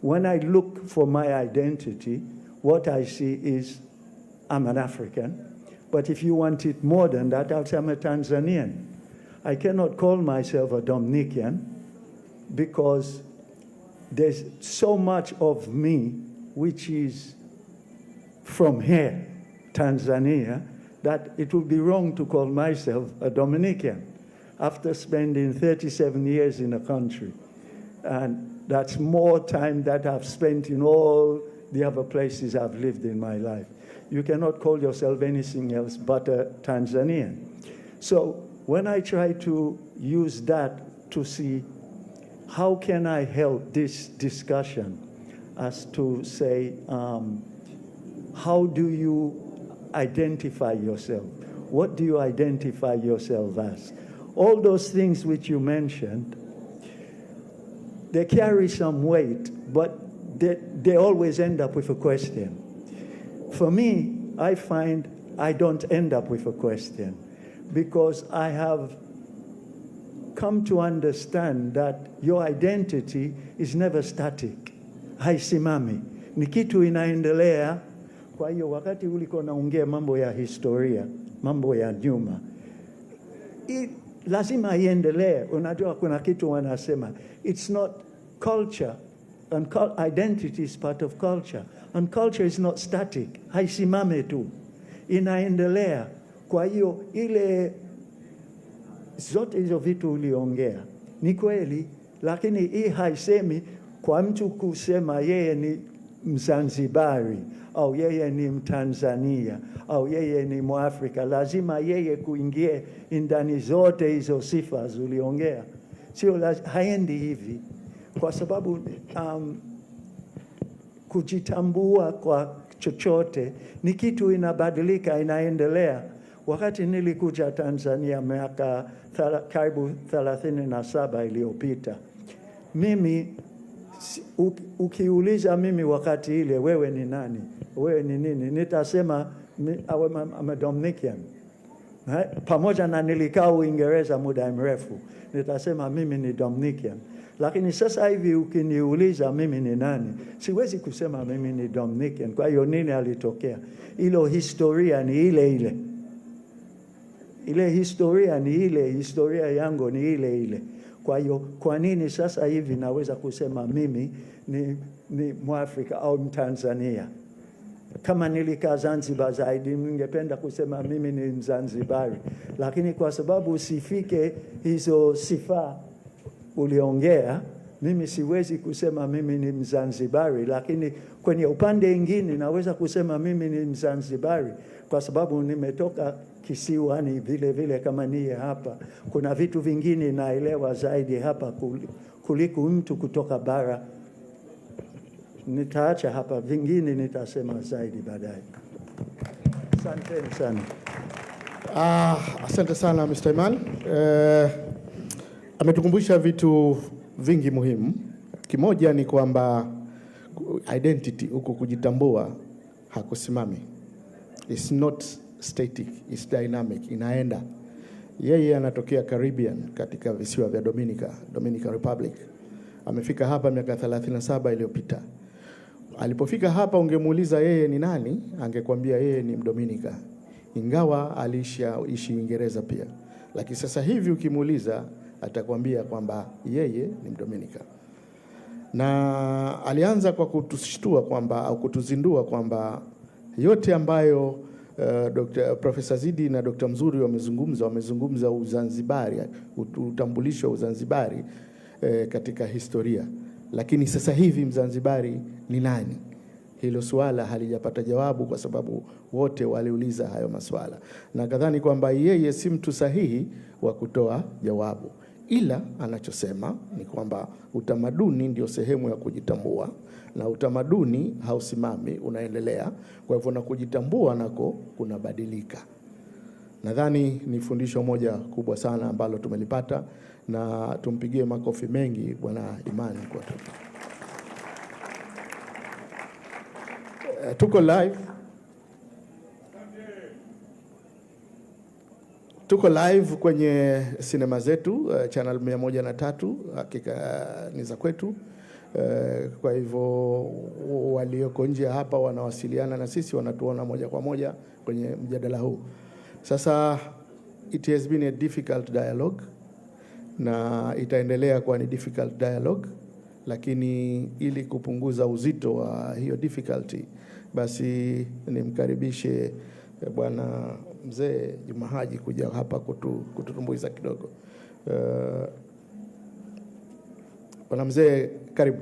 When I look for my identity, what I see is I'm an African. But if you want it more than that, I'll say I'm a Tanzanian. I cannot call myself a Dominican because there's so much of me which is from here, Tanzania, that it would be wrong to call myself a Dominican after spending 37 years in a country. And that's more time that I've spent in all the other places I've lived in my life. You cannot call yourself anything else but a Tanzanian. So when I try to use that to see how can I help this discussion as to say, how do you identify yourself? What do you identify yourself as? All those things which you mentioned, they carry some weight, but they always end up with a question. For me, I find I don't end up with a question because I have come to understand that your identity is never static. Haisimami. Ni kitu inaendelea. Kwa hiyo wakati uliko naongea mambo ya historia, mambo ya nyuma, lazima iendelee. Unajua kuna kitu wanasema, it's not culture, and identity is part of culture. And culture is not static. Haisimame tu. Inaendelea. Kwa hiyo ile zote hizo vitu uliongea ni kweli, lakini hii haisemi kwa mtu kusema yeye ni Mzanzibari au yeye ni Mtanzania au yeye ni Mwafrika, lazima yeye kuingie ndani zote hizo sifa uliongea. Sio, haendi hivi. Kwa sababu kujitambua kwa chochote, ni kitu inabadilika, inaendelea. Wakati nilikuja Tanzania miaka karibu 37 iliyopita, mimi ukiuliza mimi wakati ile, wewe ni nani, wewe ni nini, nitasema I'm a Dominican. Pamoja na nilikaa Uingereza muda mrefu, nitasema mimi ni Dominican. Lakini sasa hivi ukiniuliza mimi ni nani, siwezi kusema mimi ni Dominican. Kwa hiyo nini alitokea? Ilo historia ni ile ile. Ile historia ni ile, historia yangu ni ile ile. Kwa hiyo kwa nini sasa hivi naweza kusema mimi ni Mwafrika au Mtanzania? Kama nilikaa Zanzibar zaidi, ningependa kusema mimi ni Mzanzibari. Lakini kwa sababu usifike hizo sifa uliongea, mimi siwezi kusema mimi ni Mzanzibari. Lakini kwenye upande mwingine naweza kusema mimi ni Mzanzibari kwa sababu nimetoka kisiwani vile vile kama niye hapa. Kuna vitu vingine naelewa zaidi hapa kuliko mtu kutoka bara. Nitaacha hapa, vingine nitasema zaidi baadaye. Asante sana. Asante sana Mr. Iman. Ametukumbusha vitu vingi muhimu. Kimoja ni kwamba identity huko kujitambua hakusimami. It's not static, it's dynamic, inaenda. Yeye anatokea Caribbean katika visiwa vya Dominican Republic. Amefika hapa miaka 37 iliyopita. Alipofika hapa ungemuuliza yeye ni nani, angekwambia yeye ni Mdominika. Ingawa aliishi Uingereza pia. Lakini sasa hivi ukimuuliza atakwambia kwamba yeye ni Mdominika. Na alianza kwa kutushtua kwamba au kutuzindua kwamba yote ambayo Profesa Zidi na Dr. Mzuri wamezungumza Uzanzibari, utambulisho wa Uzanzibari katika historia. Lakini sasa hivi Mzanzibari ni nani? Hilo swala halijapata jawabu kwa sababu wote waliuliza hayo maswala. Na kadhani kwamba yeye si mtu sahihi wa kutoa jawabu. Ila anachosema ni kwamba utamaduni ndio sehemu ya kujitambua, na utamaduni hausimami, unaendelea. Kwa hivyo na kujitambua nako kunabadilika. Nadhani ni fundisho moja kubwa sana ambalo tumelipata, na tumpigie makofi mengi Bwana Imani kwa tu. Tuko live kwenye sinema zetu channel 103, hakika ni za kwetu. Kwa hivyo walioko nje hapa wanawasiliana na sisi, wanatuona moja kwa moja kwenye mjadala huu. Sasa it has been a difficult dialogue na itaendelea kuwa ni difficult dialogue, lakini ili kupunguza uzito wa hiyo difficulty, basi nimkaribishe Bwana Mzee Juma Haji kuja hapa kututumbuiza kidogo. Bwana Mzee, karibu.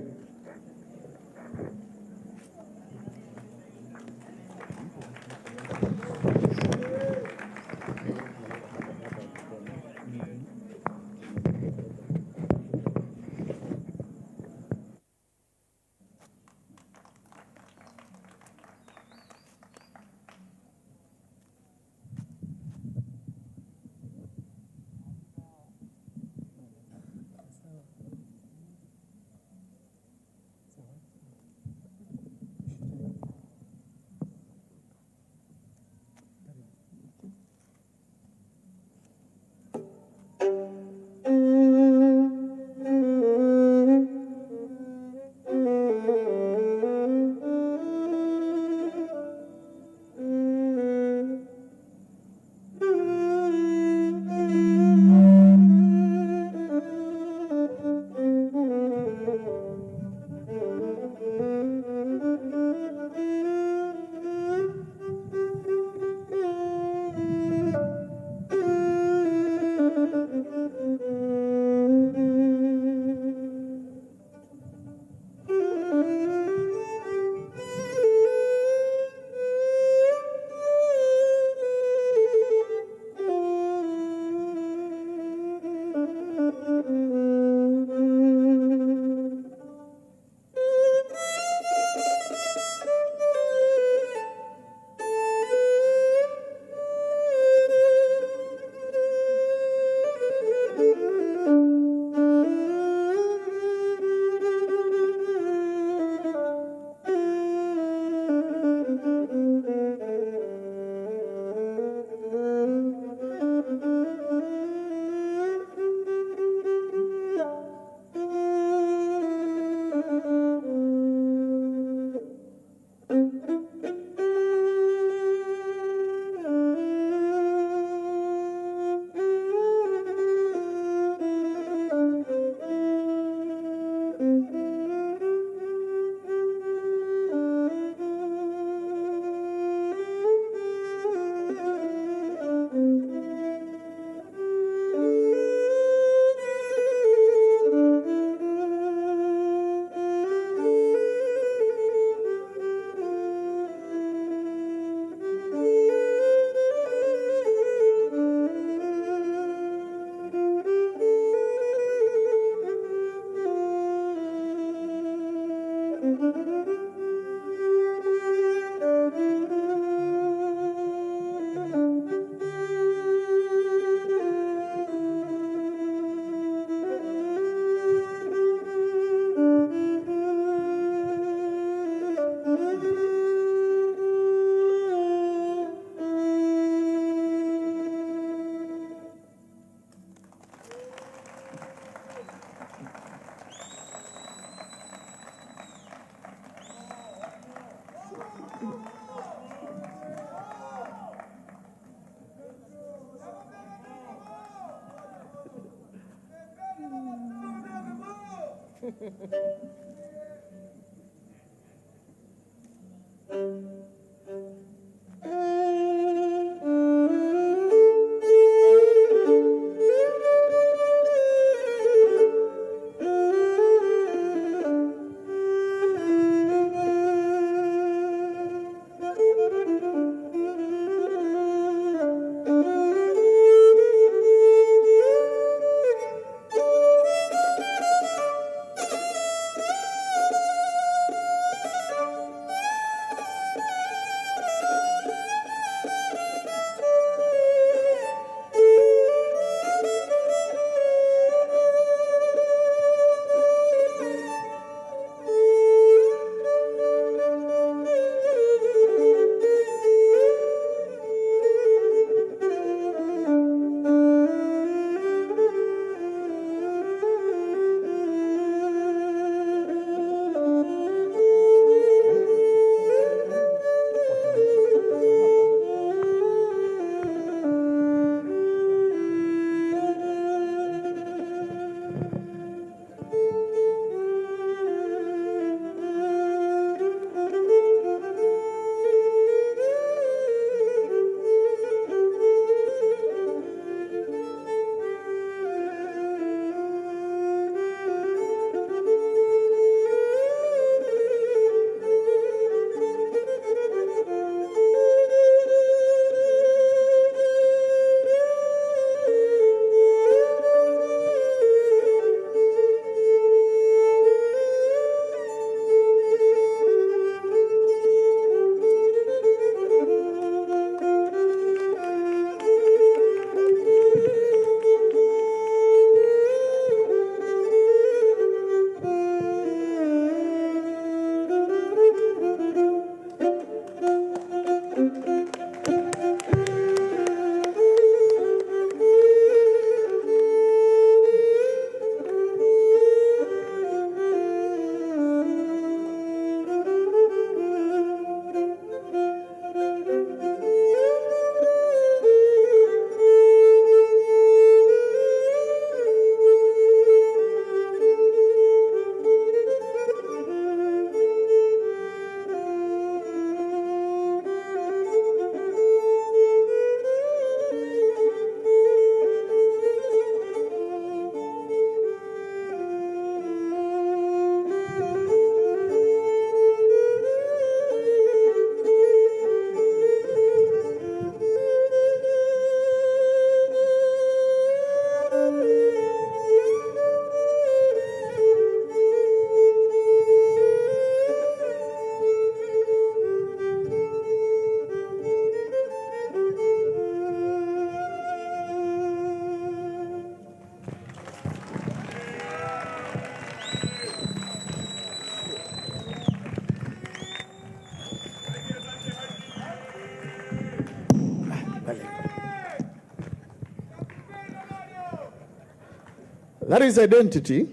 That is identity.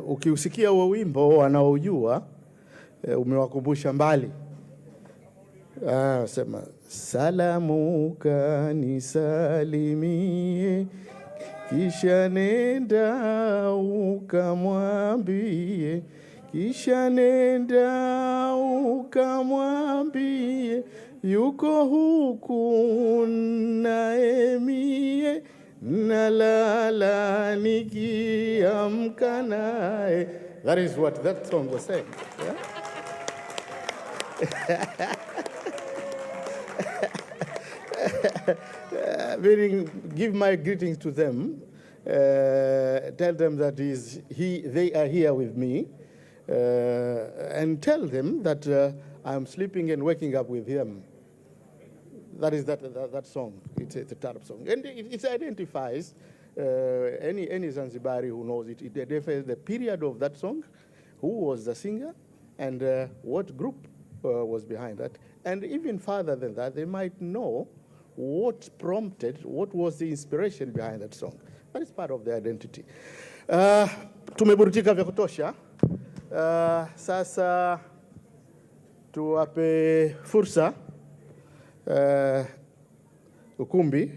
Ukiusikia huo wimbo wanaojua umewakumbusha mbali. Sema salamu kanisalimie, kisha nenda ukamwambie, kisha nenda ukamwambie, yuko huku naemie, nalala nikiamka naye. That is what that song was saying. Yeah? Meaning, give my greetings to them. Tell them that they are here with me, and tell them that I'm sleeping and waking up with him. That is that song. It's a Tarab song, and it identifies any Zanzibari who knows it. It identifies the period of that song, who was the singer, and what group was behind that. And even further than that, they might know what prompted, what was the inspiration behind that song. That is part of the identity. Tumeburudika vya kutosha. Sasa tuwape fursa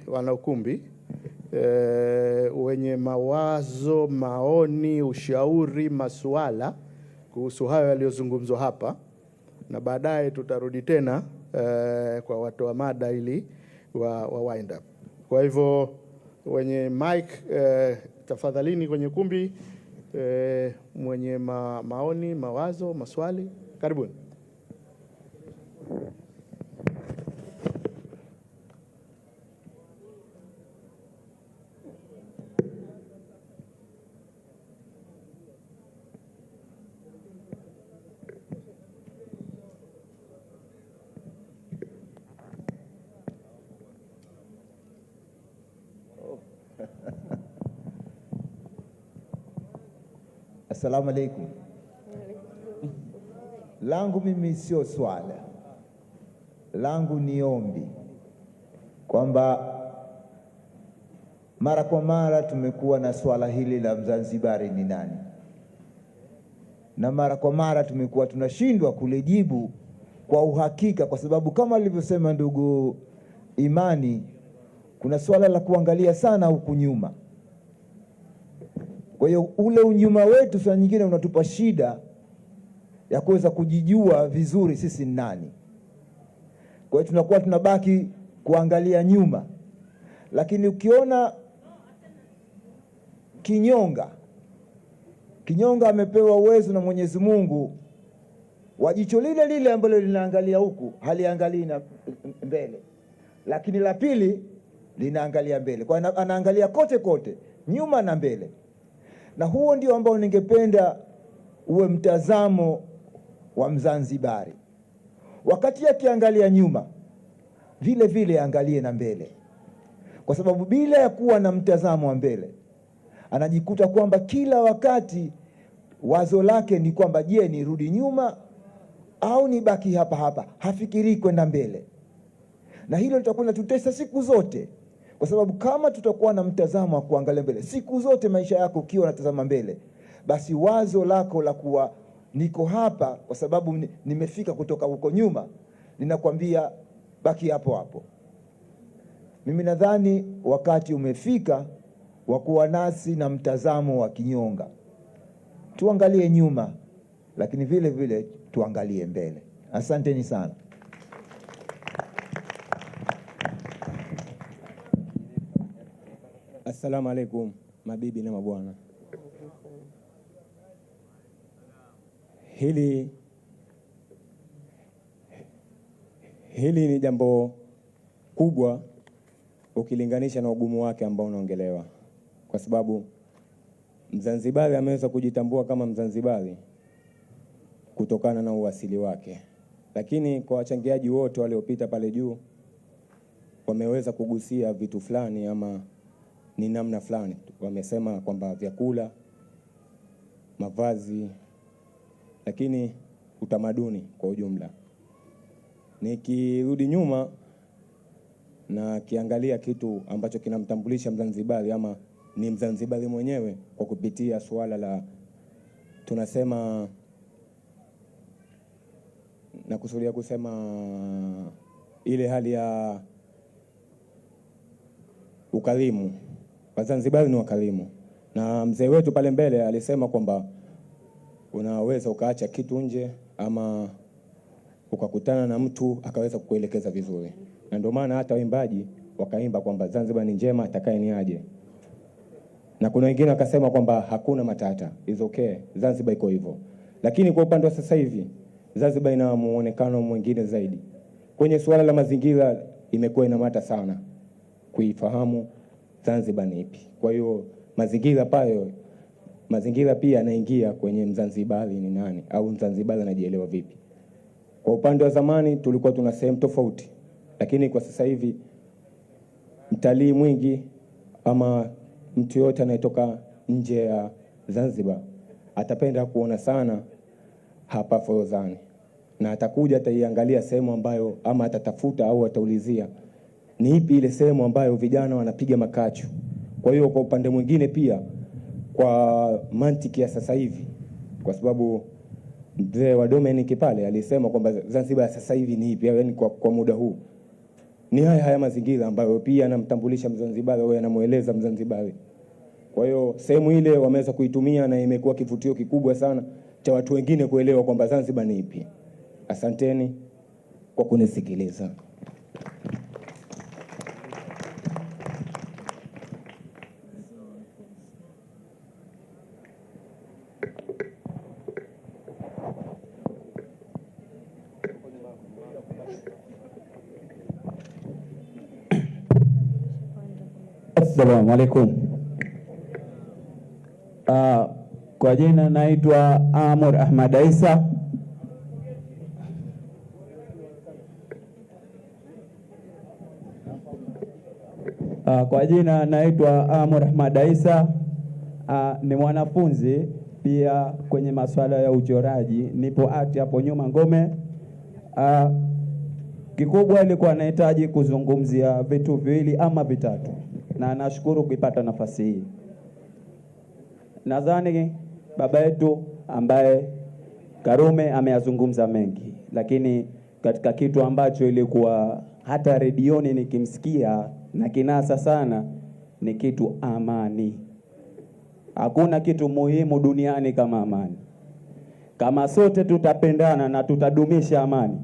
wana ukumbi wenye mawazo, maoni, ushauri, masuala kuhusu hayo yaliyozungumzwa hapa, na baadaye tutarudi tena kwa watu wa mada ili wa wind up. Kwa hivyo wenye mic tafadhalini kwenye kumbi, mwenye maoni, mawazo, maswali, karibuni. Assalamu alaikum. Langu mimi sio swala, langu ni ombi kwamba mara kwa mara tumekuwa na swala hili la Mzanzibari ni nani, na mara kwa mara tumekuwa tunashindwa kulijibu kwa uhakika, kwa sababu kama alivyosema ndugu Imani, kuna swala la kuangalia sana huku nyuma. Kwa hiyo ule unyuma wetu saa nyingine unatupa shida ya kuweza kujijua vizuri sisi ni nani. Kwa hiyo tunakuwa tunabaki kuangalia nyuma. Lakini ukiona kinyonga amepewa uwezo na Mwenyezi Mungu wa jicho lile lile ambalo linaangalia huku, haliangalii mbele, lakini la pili linaangalia mbele. Kwa hiyo anaangalia kote, nyuma na mbele. Na huo ndio ambao ningependa uwe mtazamo wa Mzanzibari. Wakati akiangalia nyuma, vile vile angalie na mbele. Kwa sababu bila ya kuwa na mtazamo wa mbele, anajikuta kwamba kila wakati wazo lake ni kwamba je, nirudi nyuma au nibaki hapa hapa, hafikiri kwenda mbele. Na hilo litakwenda tutesa siku zote. Kwa sababu kama tutakuwa na mtazamo wa kuangalia mbele siku zote, maisha yako ukiwa unatazama mbele, basi wazo lako la kuwa niko hapa kwa sababu nimefika kutoka huko nyuma, ninakwambia baki hapo hapo. Mimi nadhani wakati umefika wa kuwa nasi na mtazamo wa kinyonga. Tuangalie nyuma, lakini vile vile tuangalie mbele. Asanteni sana. Assalamu alaikum, mabibi na mabwana. Hili ni jambo kubwa ukilinganisha na ugumu wake ambao unaongelewa, kwa sababu Mzanzibari ameweza kujitambua kama Mzanzibari kutokana na uasili wake. Lakini kwa wachangiaji wote waliopita pale juu wameweza kugusia vitu fulani ama ni namna fulani. Wamesema kwamba vyakula, mavazi, lakini utamaduni kwa ujumla. Nikirudi nyuma na kiangalia kitu ambacho kinamtambulisha Mzanzibari ama ni Mzanzibari mwenyewe kwa kupitia suala la tunasema na kusudia kusema ile hali ya ukarimu. Wazanzibari ni wakarimu, na mzee wetu pale mbele alisema kwamba unaweza ukaacha kitu nje ama ukakutana na mtu akaweza kukuelekeza vizuri. Na ndio maana hata waimbaji wakaimba kwamba Zanzibar ni njema, atakaye ni aje. Na kuna wengine wakasema kwamba hakuna matata, is okay, Zanzibar iko hivyo. Lakini kwa upande wa sasa hivi Zanzibar ina muonekano mwingine zaidi. Kwenye suala la mazingira imekuwa inamata sana kuifahamu Zanzibar ni ipi. Kwa hiyo mazingira pia yanaingia kwenye Mzanzibari ni nani au Mzanzibari anajielewa vipi. Kwa upande wa zamani tulikuwa tuna sehemu tofauti, lakini kwa sasa hivi mtalii mwingi ama mtu yote anayetoka nje ya Zanzibar atapenda kuona sana hapa Forodhani, na atakuja ataiangalia sehemu ambayo ama atatafuta au ataulizia ni ipi ile sehemu ambayo vijana wanapiga makachu. Kwa hiyo kwa upande mwingine pia kwa mantiki ya sasa hivi, kwa sababu mzee wa Dominic pale alisema kwamba Zanzibar sasa hivi ni ipi, yaani kwa muda huu ni haya mazingira ambayo pia yanamtambulisha Mzanzibari au yanamueleza Mzanzibari. Kwa hiyo sehemu ile wameweza kuitumia na imekuwa kivutio kikubwa sana cha watu wengine kuelewa kwamba Zanzibar ni ipi. Asanteni kwa kunisikiliza. Assalamu alaikum. Kwa jina naitwa Amur Ahmad Isa. Kwa jina naitwa Amur Ahmad Isa. Ni mwanafunzi pia kwenye masuala ya uchoraji. Nipo ati hapo nyuma Ngome. Kikubwa ilikuwa nahitaji kuzungumzia vitu viwili ama vitatu, na nashukuru kuipata nafasi hii. Nadhani baba yetu ambaye Karume ameyazungumza mengi, lakini katika kitu ambacho ilikuwa hata redioni nikimsikia na kinasa sana ni kitu amani. Hakuna kitu muhimu duniani kama amani. Kama sote tutapendana na tutadumisha amani,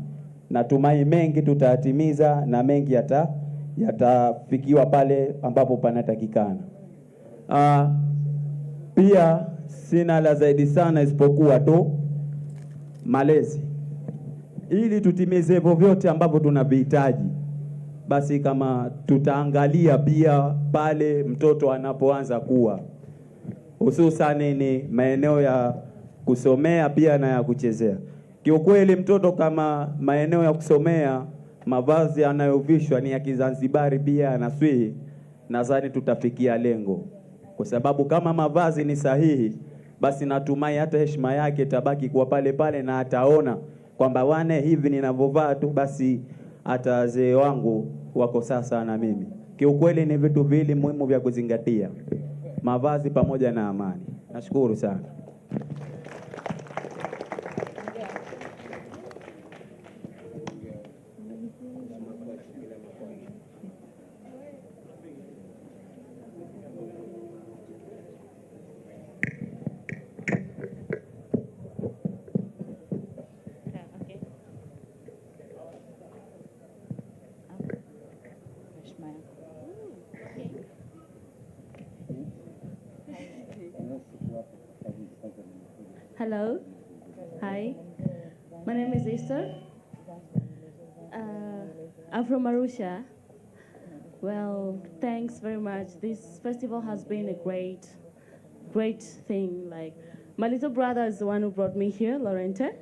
natumai mengi tutayatimiza na mengi yatafikiwa pale ambapo panatakikana. Pia sina la zaidi sana isipokuwa tu malezi. Ili tutimize hivyo vyote ambavyo tunavihitaji, basi kama tutaangalia pia pale mtoto anapoanza kuwa, hususan ni maeneo ya kusomea pia na ya kuchezea. Kiukweli mtoto kama maeneo ya kusomea, mavazi yanayovishwa ni ya Kizanzibari pia anaswihi, nadhani tutafikia lengo. Kwa sababu kama mavazi ni sahihi, basi natumai hata heshima yake tabaki kwa pale pale, na ataona kwamba wane hivi ninavyovaa tu basi hata wazee wangu wako sasa na mimi. Kiukweli ni vitu vili muhimu vya kuzingatia, mavazi pamoja na amani. Nashukuru sana. Hello, hi, my name is Esther. I'm from Arusha. Well, thanks very much. This festival has been a great thing. Like, my little brother is the one who brought me here, Lorente.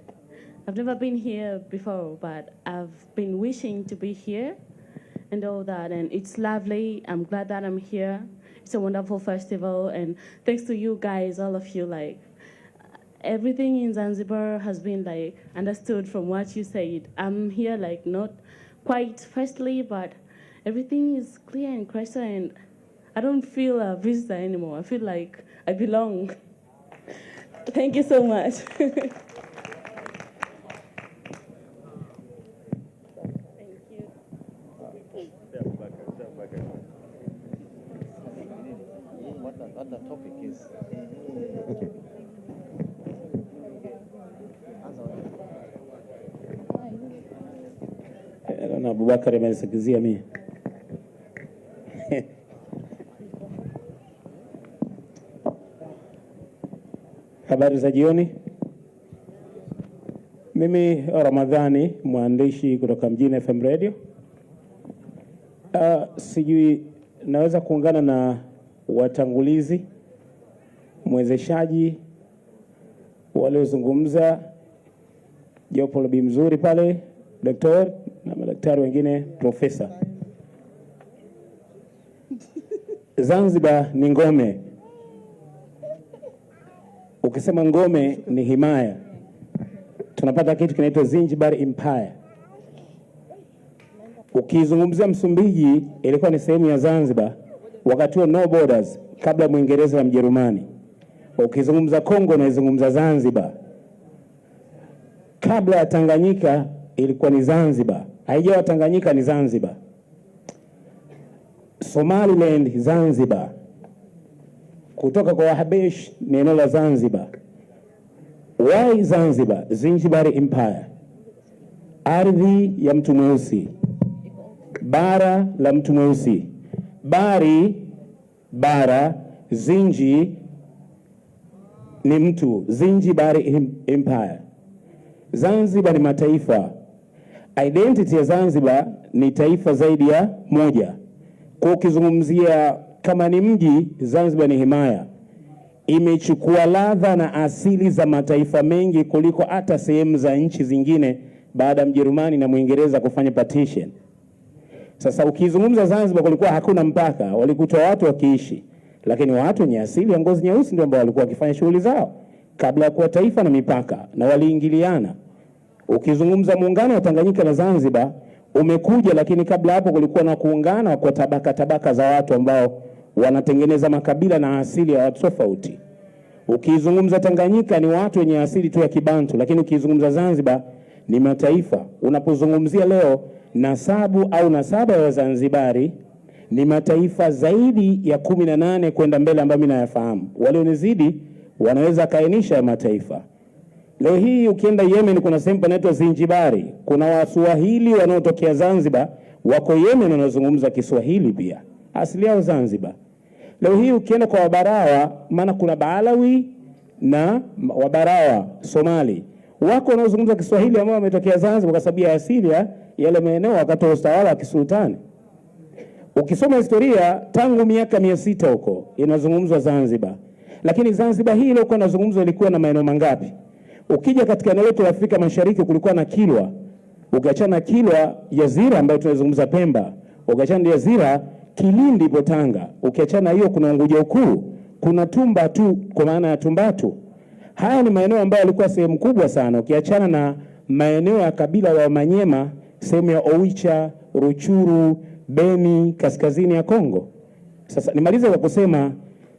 I've never been here before, but I've been wishing to be here and all that, and it's lovely. I'm glad that I'm here. It's a wonderful festival, and thanks to you guys, all of you, like, everything in Zanzibar has been like understood from what you said. I'm here like not quite firstly, but everything is clear and crystal, and I don't feel a visitor anymore. I feel like I belong. Thank you so much. What the topic is. Na Abubakar amenisikizia mimi. Habari za jioni. Mimi Ramadhani, mwandishi kutoka Mjini FM Radio. Sijui naweza kuungana na watangulizi, mwezeshaji waliozungumza, jopo la mzuri pale, daktari na madaktari wengine, profesa. Zanzibar ni ngome. Ukisema ngome ni himaya, tunapata kitu kinaitwa Zanzibar Empire. Ukizungumzia Msumbiji ilikuwa ni sehemu ya Zanzibar wakati wa no borders kabla Mwingereza na Mjerumani. Ukizungumza Kongo unaizungumza Zanzibar. Kabla ya Tanganyika ilikuwa ni Zanzibar. Haijawa Tanganyika ni Zanzibar. Somaliland Zanzibar, kutoka kwa Wahabesh ni eneo la Zanzibar. Why Zanzibar? Zanzibari Empire, ardhi ya mtu mweusi, bara la mtu mweusi, bari bara, zinji ni mtu, Zanzibari Empire. Zanzibar ni mataifa. Identity ya Zanzibar ni taifa zaidi ya moja. Kwa ukizungumzia kama ni mji, Zanzibar ni himaya. Imechukua ladha na asili za mataifa mengi kuliko hata sehemu za nchi zingine baada ya Mjerumani na Mwingereza kufanya partition. Sasa ukizungumza Zanzibar, kulikuwa hakuna mpaka, walikuta watu wakiishi, lakini watu wenye asili ya ngozi nyeusi ndio ambao walikuwa wakifanya shughuli zao kabla ya kuwa taifa na mipaka, na waliingiliana. Ukizungumza muungano wa Tanganyika na Zanzibar umekuja, lakini kabla hapo kulikuwa na kuungana kwa tabaka za watu ambao wanatengeneza makabila na asili ya watu tofauti. Ukizungumza Tanganyika ni watu wenye asili tu ya Kibantu, lakini ukizungumza Zanzibar ni mataifa. Unapozungumzia leo nasaba ya Zanzibari ni mataifa zaidi ya 18 kwenda mbele ambayo mimi nayafahamu. Walionizidi wanaweza kainisha mataifa. Leo hii ukienda Yemen kuna sehemu inaitwa Zanzibari. Kuna Waswahili wanaotokea Zanzibar wako Yemen wanazungumza Kiswahili pia. Asili yao Zanzibar. Leo hii ukienda kwa Wabarawa, maana kuna Baalawi na Wabarawa Somali, wako wanaozungumza Kiswahili ambao wametokea Zanzibar kwa sababu ya asili ya yale maeneo wakati wa utawala wa kisultani. Ukisoma historia tangu miaka 600 huko inazungumzwa Zanzibar. Lakini Zanzibar hii ilikuwa inazungumzwa ilikuwa na maeneo mangapi? Ukija katika eneo letu la Afrika Mashariki kulikuwa na Kilwa. Ukiachana Kilwa, Jazira ambayo tunazungumza Pemba. Ukiachana Jazira, Kilindi ipo Tanga. Ukiachana hiyo kuna Unguja Ukuu, kuna Tumba tu kwa maana ya Tumbatu. Haya ni maeneo ambayo yalikuwa sehemu kubwa sana. Ukiachana na maeneo ya kabila wa Manyema, sehemu ya Oicha, Ruchuru, Beni, kaskazini ya Kongo. Sasa nimalize kwa kusema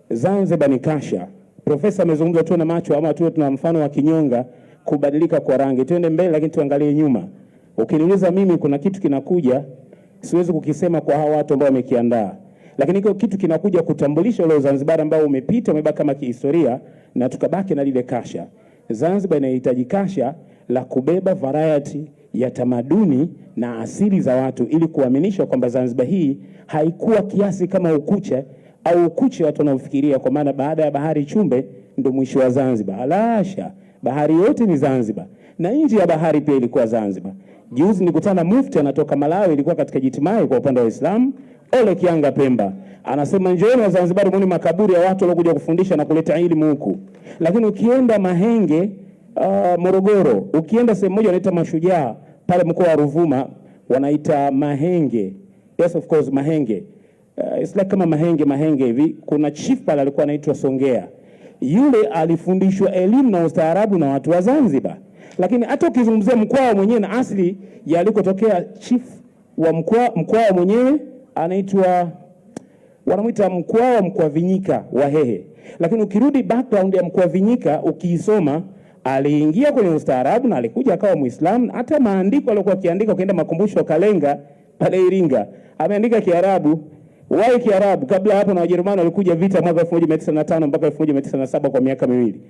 Zanzibar ni kasha. Profesa amezungumza tu na macho ama tu tuna mfano wa kinyonga kubadilika kwa rangi. Tuende mbele lakini tuangalie nyuma. Ukiniuliza mimi kuna kitu kinakuja, siwezi kukisema kwa hawa watu ambao wamekiandaa. Lakini hiyo kitu kinakuja kutambulisha ule Zanzibar ambao umepita, umebaki kama kihistoria na tukabaki na lile kasha. Zanzibar inahitaji kasha la kubeba variety ya tamaduni na asili za watu ili kuaminisha kwamba Zanzibar hii haikuwa kiasi kama Ukuche au Ukuche watu wanaofikiria kwa maana baada ya bahari Chumbe ndio mwisho wa Zanzibar. Alasha, bahari yote ni Zanzibar. Na nje ya bahari pia ilikuwa Zanzibar. Juzi nikutana mufti anatoka Malawi, ilikuwa katika jitimai kwa upande wa Uislamu, Ole Kianga Pemba. Anasema njooni wa Zanzibar muone makaburi ya watu waliokuja kufundisha na kuleta elimu huku. Lakini ukienda Mahenge, Morogoro, ukienda sehemu moja wanaita Mashujaa, pale mkoa wa Ruvuma wanaita Mahenge. Yes, of course Mahenge. It's like kama Mahenge hivi. Kuna chief pale alikuwa anaitwa Songea. Yule alifundishwa elimu na ustaarabu na watu wa Zanzibar. Lakini hata ukizungumzia mkoa mwenyewe na asili ya alikotokea chief wa mkoa mwenyewe anaitwa, wanamuita Mkwavinyika wa Hehe. Lakini ukirudi background ya Mkwavinyika ukiisoma, aliingia kwenye ustaarabu na alikuja akawa Muislamu. Hata maandiko aliyokuwa akiandika ukienda makumbusho Kalenga pale Iringa, ameandika Kiarabu. Wao Kiarabu kabla hapo na Wajerumani walikuja vita mwaka 1905 mpaka 1907 kwa miaka miwili.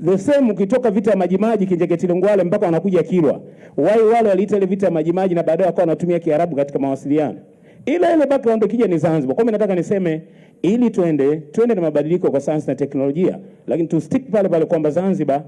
The same ukitoka vita ya Majimaji Kinjeketile Ngwale mpaka wanakuja Kilwa. Wale waliita ile vita ya Majimaji na baadaye wakawa wanatumia Kiarabu katika mawasiliano. Ile background ikija ni Zanzibar. Kwa mimi nataka niseme ili tuende na mabadiliko kwa sayansi na teknolojia, lakini tu stick pale kwamba Zanzibar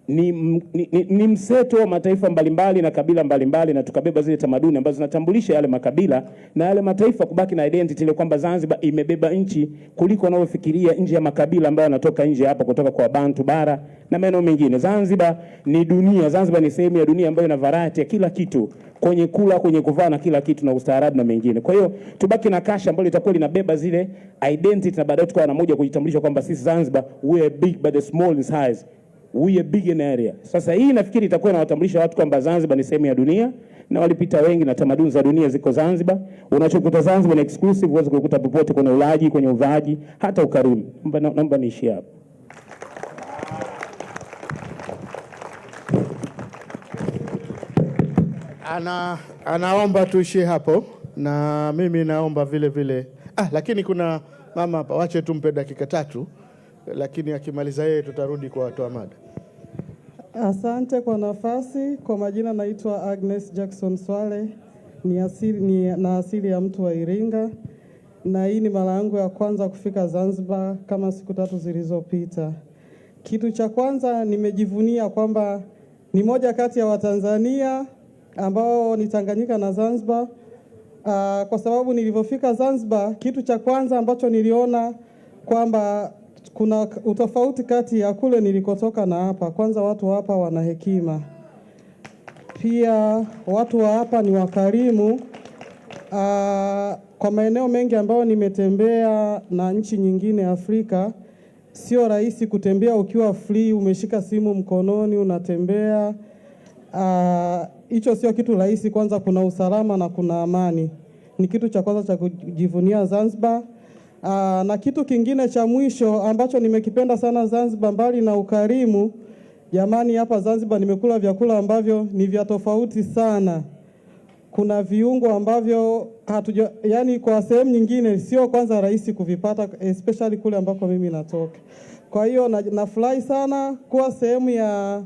ni mseto wa mataifa mbalimbali na kabila mbalimbali, na tukabeba zile tamaduni ambazo zinatambulisha yale makabila na yale mataifa, kubaki na identity ile kwamba Zanzibar imebeba nchi kuliko wanaofikiria nje ya makabila ambayo yanatoka nje hapa kutoka kwa Bantu bara na maeneo mengine. Zanzibar ni dunia. Zanzibar ni sehemu ya dunia ambayo ina variety ya kila kitu, kwenye kula, kwenye kuvaa na kila kitu na ustaarabu na mengine. Kwa hiyo tubaki na kasha ambalo litakuwa linabeba zile identity na baadaye tukawa na moja kujitambulisha kwamba sisi Zanzibar we are big but small in size. We are big in area. Sasa hii nafikiri itakuwa inawatambulisha watu kwamba Zanzibar ni sehemu ya dunia na walipita wengi na tamaduni za dunia ziko Zanzibar. Unachokuta Zanzibar ni exclusive, huwezi kukuta popote, kwenye ulaji, kwenye uvaaji, hata ukarimu. Naomba niishie hapo. Anaomba tuishie hapo, na mimi naomba vile Lakini kuna mama hapa, wache tumpe dakika 3, lakini akimaliza yeye tutarudi kwa watu wa mada. Asante kwa nafasi. Kwa majina naitwa Agnes Jackson Swale, na asili ya mtu wa Iringa, na hii ni mara yangu ya kwanza kufika Zanzibar kama siku 3 zilizopita. Kitu cha kwanza nimejivunia kwamba ni moja kati ya Watanzania ambao ni Tanganyika na Zanzibar. Kwa sababu nilivyofika Zanzibar, kitu cha kwanza ambacho niliona kwamba kuna utofauti kati ya kule nilikotoka na hapa. Kwanza watu hapa wana hekima. Pia watu wa hapa ni wakarimu. Kwa maeneo mengi ambayo nimetembea na nchi nyingine Afrika, sio rahisi kutembea ukiwa free, umeshika simu mkononi unatembea. Hicho sio kitu rahisi. Kwanza kuna usalama na kuna amani. Ni kitu cha kwanza cha kujivunia Zanzibar. Na kitu kingine cha mwisho ambacho nimekipenda sana Zanzibar, mbali na ukarimu, jamani, hapa Zanzibar nimekula vyakula ambavyo ni vya tofauti sana. Kuna viungo ambavyo yani kwa sehemu nyingine sio kwanza rahisi kuvipata, especially kule ambako mimi natoka. Kwa hiyo nafurahi sana kuwa sehemu ya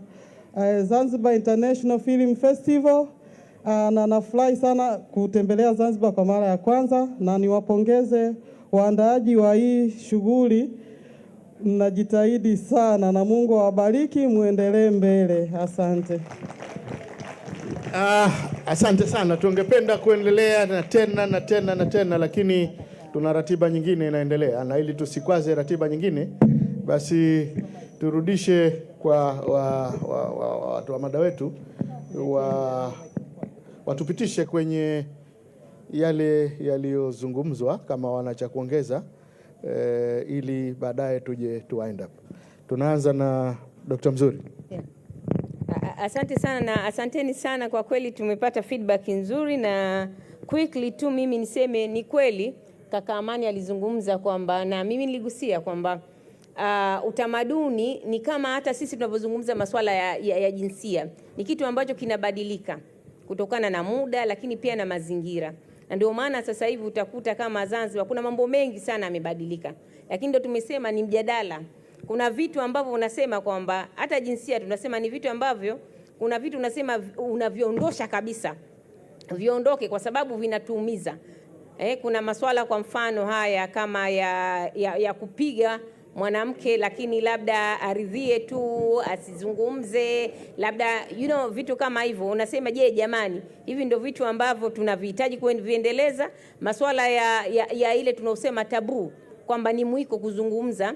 Zanzibar International Film Festival, na nafurahi sana kutembelea Zanzibar kwa mara ya kwanza, na niwapongeze waandaaji wa hii shughuli. Mnajitahidi sana na Mungu awabariki, muendelee mbele. Asante. Asante sana. Tungependa kuendelea na tena, lakini tuna ratiba nyingine inaendelea, na ili tusikwaze ratiba nyingine, basi turudishe kwa watu wa mada wetu watupitishe kwenye yale yaliyozungumzwa kama wana cha kuongeza, ili baadaye tuje tu wind up. Tunaanza na Dr. Mzuri. Yeah. Asante sana, na asanteni sana kwa kweli, tumepata feedback nzuri. Na quickly tu mimi niseme ni kweli kaka Amani alizungumza kwamba, na mimi niligusia kwamba utamaduni ni kama hata sisi tunapozungumza masuala ya jinsia, ni kitu ambacho kinabadilika kutokana na muda, lakini pia na mazingira. Na ndio maana sasa hivi utakuta kama Zanzibar kuna mambo mengi sana yamebadilika, lakini ndio tumesema ni mjadala. Kuna vitu ambavyo unasema kwamba hata jinsia tunasema ni vitu ambavyo kuna vitu unasema unaviondosha kabisa, viondoke kwa sababu vinatuumiza. Kuna masuala kwa mfano haya kama ya kupiga mwanamke, lakini labda aridhie tu asizungumze, labda vitu kama hivyo. Unasema je, jamani, hivi ndio vitu ambavyo tunavihitaji kuendeleza? Masuala ya ile tunaosema tabu, kwamba ni mwiko kuzungumza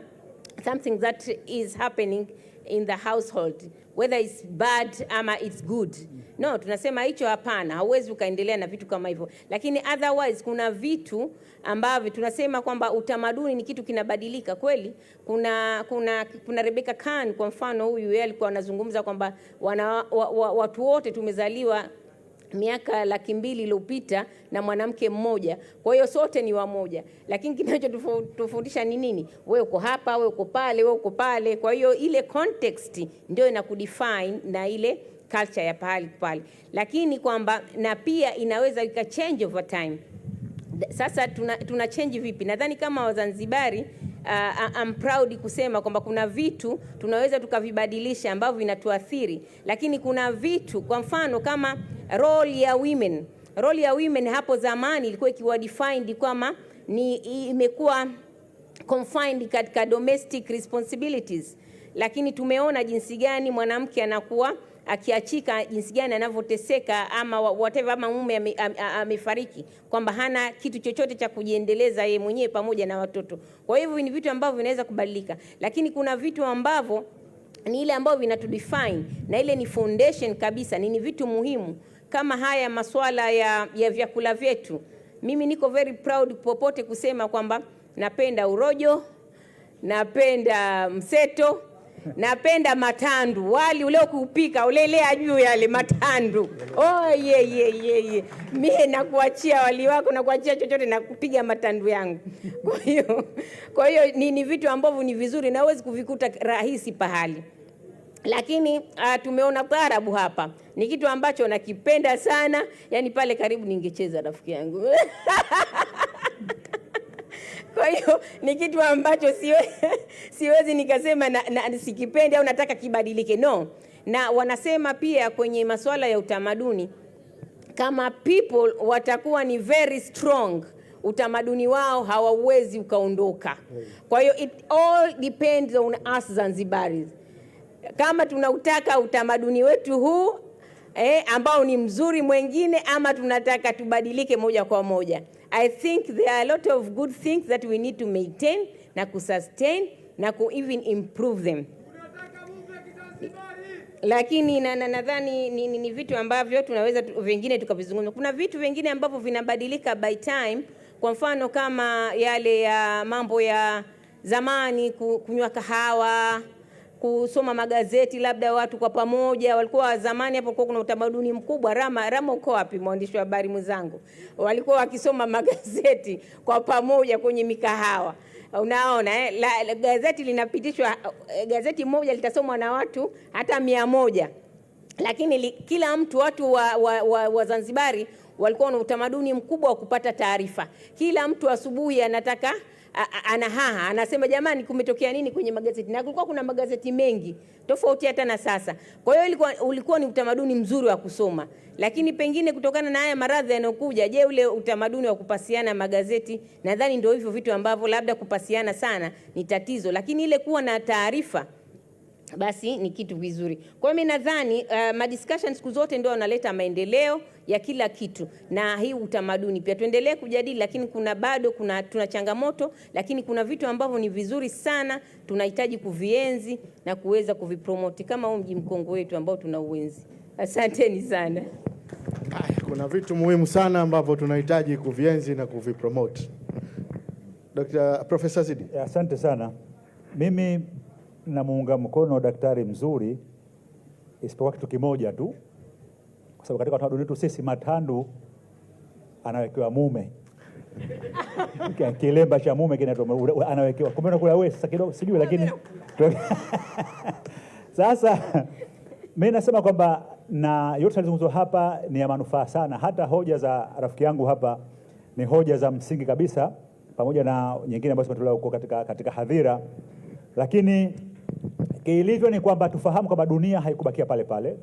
something that is happening in the household, whether it's bad ama it's good. No, tunasema hicho hapana, hauwezi ukaendelea na vitu kama hivyo. Lakini otherwise kuna vitu ambavyo tunasema kwamba utamaduni ni kitu kinabadilika kweli. Kuna Rebecca Khan kwa mfano, huyu yeye alikuwa anazungumza kwamba watu wote tumezaliwa miaka 200,000 iliyopita na mwanamke mmoja, kwa hiyo sote ni wamoja. Lakini kinachotofautisha ni nini? Wewe uko hapa, wewe uko pale, wewe uko pale. Kwa hiyo ile context ndio inakudefine na ile culture ya pale. Lakini kwamba na pia inaweza ika change over time. Sasa tuna change vipi? Nadhani kama Wazanzibari I'm proud kusema kwamba kuna vitu tunaweza tukavibadilisha ambavyo vinatuathiri, lakini kuna vitu kwa mfano kama role ya women hapo zamani ilikuwa ikiwa defined kama imekuwa confined katika domestic responsibilities, lakini tumeona jinsi gani mwanamke anakuwa akiachika, jinsi gani anavyoteseka ama whatever, ama mume amefariki, kwamba hana kitu chochote cha kujiendeleza yeye mwenyewe pamoja na watoto. Kwa hivyo ni vitu ambavyo vinaweza kubadilika, lakini kuna vitu ambavyo ni ile ambavyo vinatudefine, na ile ni foundation kabisa, ni vitu muhimu kama haya masuala ya vyakula vyetu. Mimi niko very proud popote kusema kwamba napenda urojo, napenda mseto, napenda matandu, wali ule kupika ulelea juu yale matandu. Mimi nakuachia wali wako, nakuachia chochote na kupiga matandu yangu. Kwa hiyo ni vitu ambavyo ni vizuri na huwezi kuvikuta rahisi pahali. Lakini tumeona taarabu hapa. Ni kitu ambacho nakipenda sana. Yani pale karibu ningecheza rafiki yangu. Kwa hiyo ni kitu ambacho siwezi nikasema na sikipendi au nataka kibadilike, no. Na wanasema pia kwenye masuala ya utamaduni, kama people watakuwa ni very strong, utamaduni wao hawawezi ukaondoka. Kwa hiyo it all depends on us Zanzibaris. Kama tunautaka utamaduni wetu huu ambao ni mzuri mwingine, ama tunataka tubadilike moja kwa moja. I think there are a lot of good things that we need to maintain na kusustain na even improve them. Lakini nadhani ni vitu ambavyo tunaweza vingine tukavizungumza. Kuna vitu vingine ambavyo vinabadilika by time. Kwa mfano kama yale ya mambo ya zamani, kunywa kahawa, kusoma magazeti, labda watu kwa pamoja walikuwa zamani hapo kuna utamaduni mkubwa. Rama uko wapi mwandishi wa habari mwenzangu? Walikuwa wakisoma magazeti kwa pamoja kwenye mikahawa. Unaona gazeti linapitishwa, gazeti moja litasomwa na watu hata 100. Lakini kila mtu, watu wa Zanzibari walikuwa na utamaduni mkubwa wa kupata taarifa. Kila mtu asubuhi anataka anasema jamani kumetokea nini kwenye magazeti. Na kulikuwa kuna magazeti mengi tofauti hata na sasa. Kwa hiyo ulikuwa ni utamaduni mzuri wa kusoma. Lakini pengine kutokana na haya maradhi yanokuja, je, ule utamaduni wa kupasiana magazeti, nadhani ndio hivyo vitu ambavyo labda kupasiana sana ni tatizo, lakini ile kuwa na taarifa basi ni kitu vizuri. Kwa hiyo mimi nadhani madiscussions siku zote ndio wanaleta maendeleo ya kila kitu, na hii utamaduni pia tuendelee kujadili, lakini tuna changamoto, lakini kuna vitu ambavyo ni vizuri sana tunahitaji kuvienzi na kuweza kuvipromote kama huu mji mkongwe wetu ambao tunauenzi. Asanteni sana. Kuna vitu muhimu sana ambavyo tunahitaji kuvienzi na kuvipromote. Professor Zidi. Asante sana. Mimi namuunga mkono daktari mzuri, isipokuwa kitu kimoja tu, kwa sababu katika utamaduni wetu sisi matandu anawekewa mume. Kilemba cha mume kinaitwa anawekewa. Kumbe unakula wewe sasa kidogo sijui, lakini sasa mimi nasema kwamba na yote alizungumzwa hapa ni ya manufaa sana. Hata hoja za rafiki yangu hapa ni hoja za msingi kabisa, pamoja na nyingine ambazo tumetolewa huko katika hadhira. Lakini kilivyo ni kwamba tufahamu kwamba dunia haikubakia pale pale,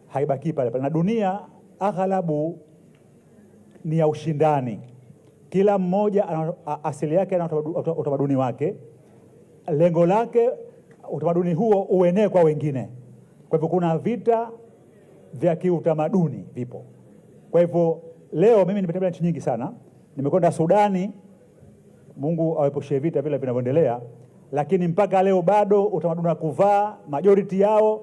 haibaki pale pale, na dunia aghalabu ni ya ushindani. Kila mmoja asili yake na utamaduni wake, lengo lake utamaduni huo uenee kwa wengine. Kwa hivyo kuna vita vya kiutamaduni vipo. Kwa hivyo leo mimi nimetembea nchi nyingi sana, nimekwenda Sudani, Mungu awepushie vita vile vinavyoendelea, lakini mpaka leo bado utamaduni wa kuvaa majority yao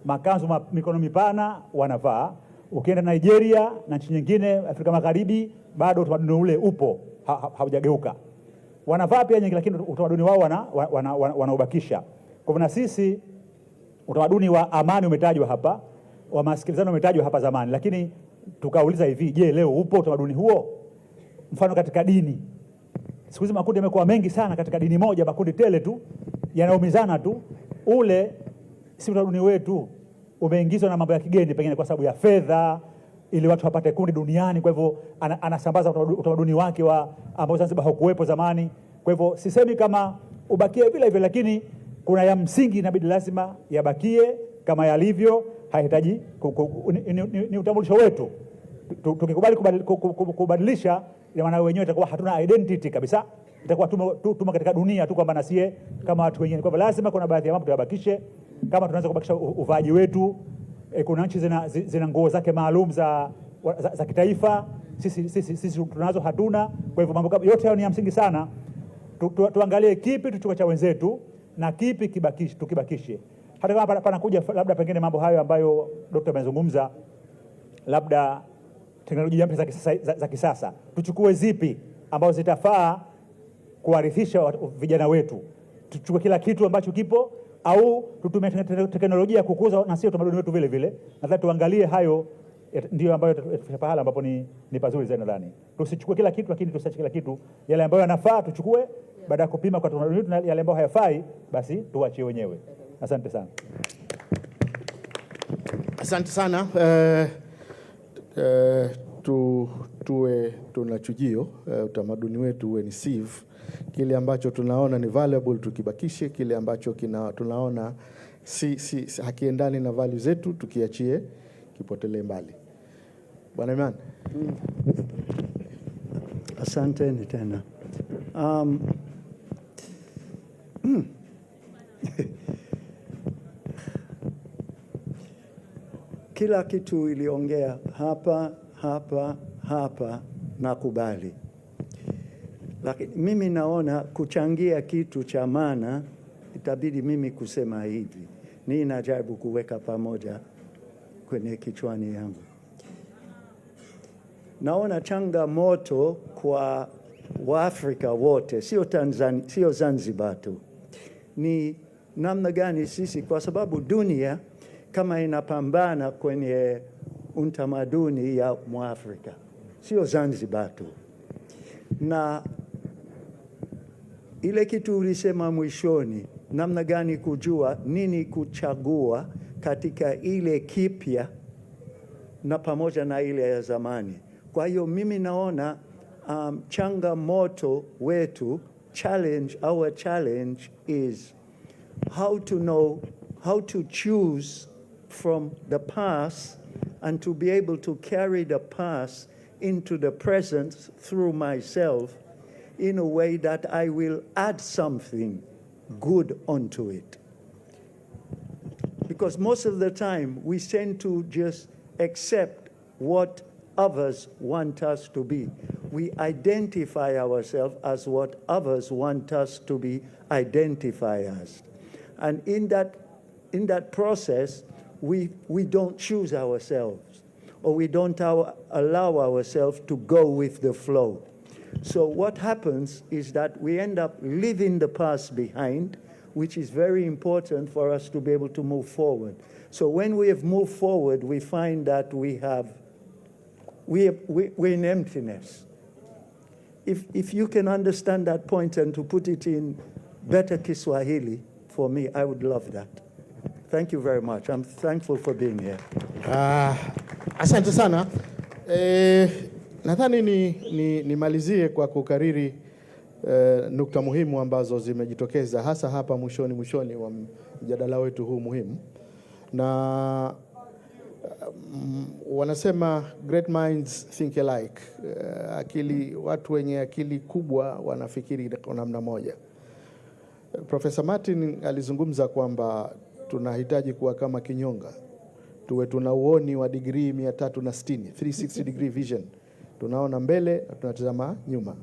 makanzu mikono mipana wanavaa. Ukienda Nigeria na nchi nyingine Afrika Magharibi bado utamaduni ule upo, haujageuka. Wanavaa pia nyingi, lakini utamaduni wao wanaubakisha. Kwa hivyo na sisi utamaduni wa amani umetajwa hapa, wa masikilizano umetajwa hapa zamani, lakini tukauliza hivi, je, leo upo utamaduni huo? Mfano katika dini, siku hizi makundi yamekuwa mengi sana katika dini moja, makundi tele tu yanaumizana tu. Ule si utamaduni wetu, umeingizwa na mambo ya kigeni, pengine kwa sababu ya fedha, ili watu wapate kundi duniani. Kwa hivyo anasambaza utamaduni wake ambao Zanzibar haukuwepo zamani. Kwa hivyo sisemi kama ubakie vile vile, lakini kuna ya msingi inabidi lazima yabakie kama yalivyo. Hahitaji ni utambulisho wetu. Tukikubali kubadilisha, ina maana wenyewe itakuwa hatuna identity kabisa, itakuwa tumo katika dunia tu kwamba nasie kama watu wengine. Kwa hivyo lazima kuna baadhi ya mambo tuyabakishe. Kama tunaanza kubakisha uvaaji wetu, kuna nchi zina nguo zake maalum za kitaifa, sisi tunazo hatuna. Kwa hivyo mambo yote hayo ni ya msingi sana. Tuangalie kipi tuchukue cha wenzetu na kipi tukibakishe. Hata kama panakuja labda pengine mambo hayo ambayo daktari amezungumza, labda teknolojia mpya za kisasa, tuchukue zipi ambazo zitafaa kuwarithisha vijana wetu? Tuchukue kila kitu ambacho kipo, au tutumie teknolojia kukuza na sio utamaduni wetu vile vile? Nadhani tuangalie hayo, ndio ambayo pahala ambapo ni pazuri zaidi. Nadhani tusichukue kila kitu, lakini tusiache kila kitu. Yale ambayo yanafaa tuchukue, baada ya kupima kwa utamaduni wetu, na yale ambayo hayafai basi tuachie wenyewe. Asante sana. Asante sana. tuwe tuna chujio, utamaduni wetu uwe ni sieve. Kile ambacho tunaona ni valuable tukibakishe, kile ambacho tunaona hakiendani na value zetu tukiachie kipotelee mbali. Bwana Imani. Asanteni tena. Kila kitu iliongea hapa nakubali. Lakini mimi naona kuchangia kitu cha maana itabidi mimi kusema hivi. Najaribu kuweka pamoja kwenye kichwani yangu. Naona changamoto kwa Waafrika wote, sio Zanzibar tu. Ni namna gani sisi, kwa sababu dunia kama inapambana kwenye utamaduni ya Mwafrika, sio Zanzibar tu. Na ile kitu ulisema mwishoni, namna gani kujua nini kuchagua katika ile kipya na pamoja na ile ya zamani. Kwa hiyo mimi naona changamoto wetu, our challenge is how to know, how to choose from the past and to be able to carry the past into the present through myself in a way that I will add something good onto it. Because most of the time we tend to just accept what others want us to be. We identify ourselves as what others want us to be identified as. And in that process, we don't choose ourselves, or we don't allow ourselves to go with the flow. So what happens is that we end up leaving the past behind, which is very important for us to be able to move forward. So when we have moved forward, we find that we're in emptiness. If you can understand that point and to put it in better Kiswahili, for me, I would love that. Thank you very much. I'm thankful for being here. Asante sana. Nadhani nimalizie kwa kukariri nukta muhimu ambazo zimejitokeza hasa hapa mwishoni wa mjadala wetu huu muhimu. Na wanasema great minds think alike. Watu wenye akili kubwa wanafikiri kwa namna moja. Professor Martin alizungumza kwamba tunahitaji kuwa kama kinyonga. Tuwe tuna uoni wa degree 360, 360 degree vision. Tunaona mbele na tunatazama nyuma.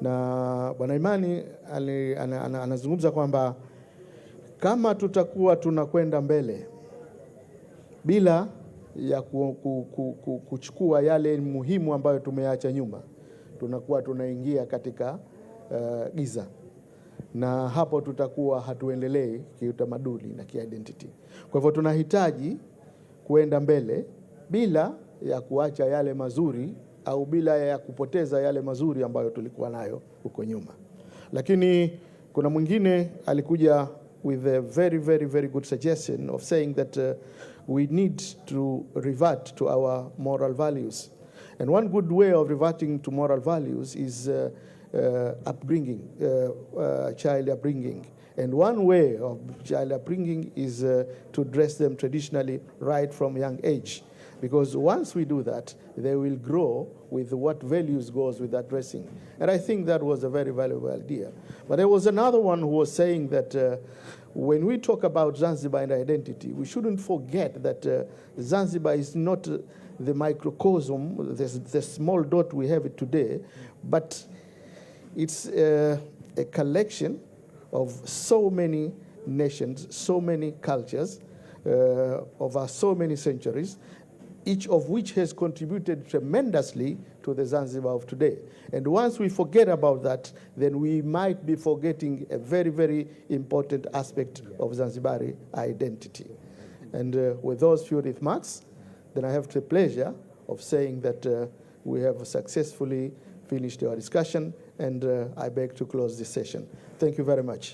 Na Bwana Imani anazungumza kwamba kama tutakuwa tunakwenda mbele bila ya kuchukua yale muhimu ambayo tumeacha nyuma, tunakuwa tunaingia katika giza. Na hapo tutakuwa hatuendelei kiutamaduni na kiidentity. Kwa hivyo tunahitaji kuenda mbele bila ya kuacha yale mazuri au bila ya kupoteza yale mazuri ambayo tulikuwa nayo huko nyuma. Lakini kuna mwingine alikuja with a very, very, very good suggestion of saying that we need to revert to our moral values. And one good way of reverting to moral values is upbringing, child upbringing. And one way of child upbringing is to dress them traditionally right from young age. Because once we do that, they will grow with what values goes with that dressing. And I think that was a very valuable idea. But there was another one who was saying that when we talk about Zanzibar and identity, we shouldn't forget that Zanzibar is not the microcosm, the small dot we have it today, but it's a collection of so many nations, so many cultures, over so many centuries, each of which has contributed tremendously to the Zanzibar of today. And once we forget about that, then we might be forgetting a very, very important aspect of Zanzibari identity. And with those few remarks, then I have the pleasure of saying that we have successfully finished our discussion, and I beg to close this session. Thank you very much.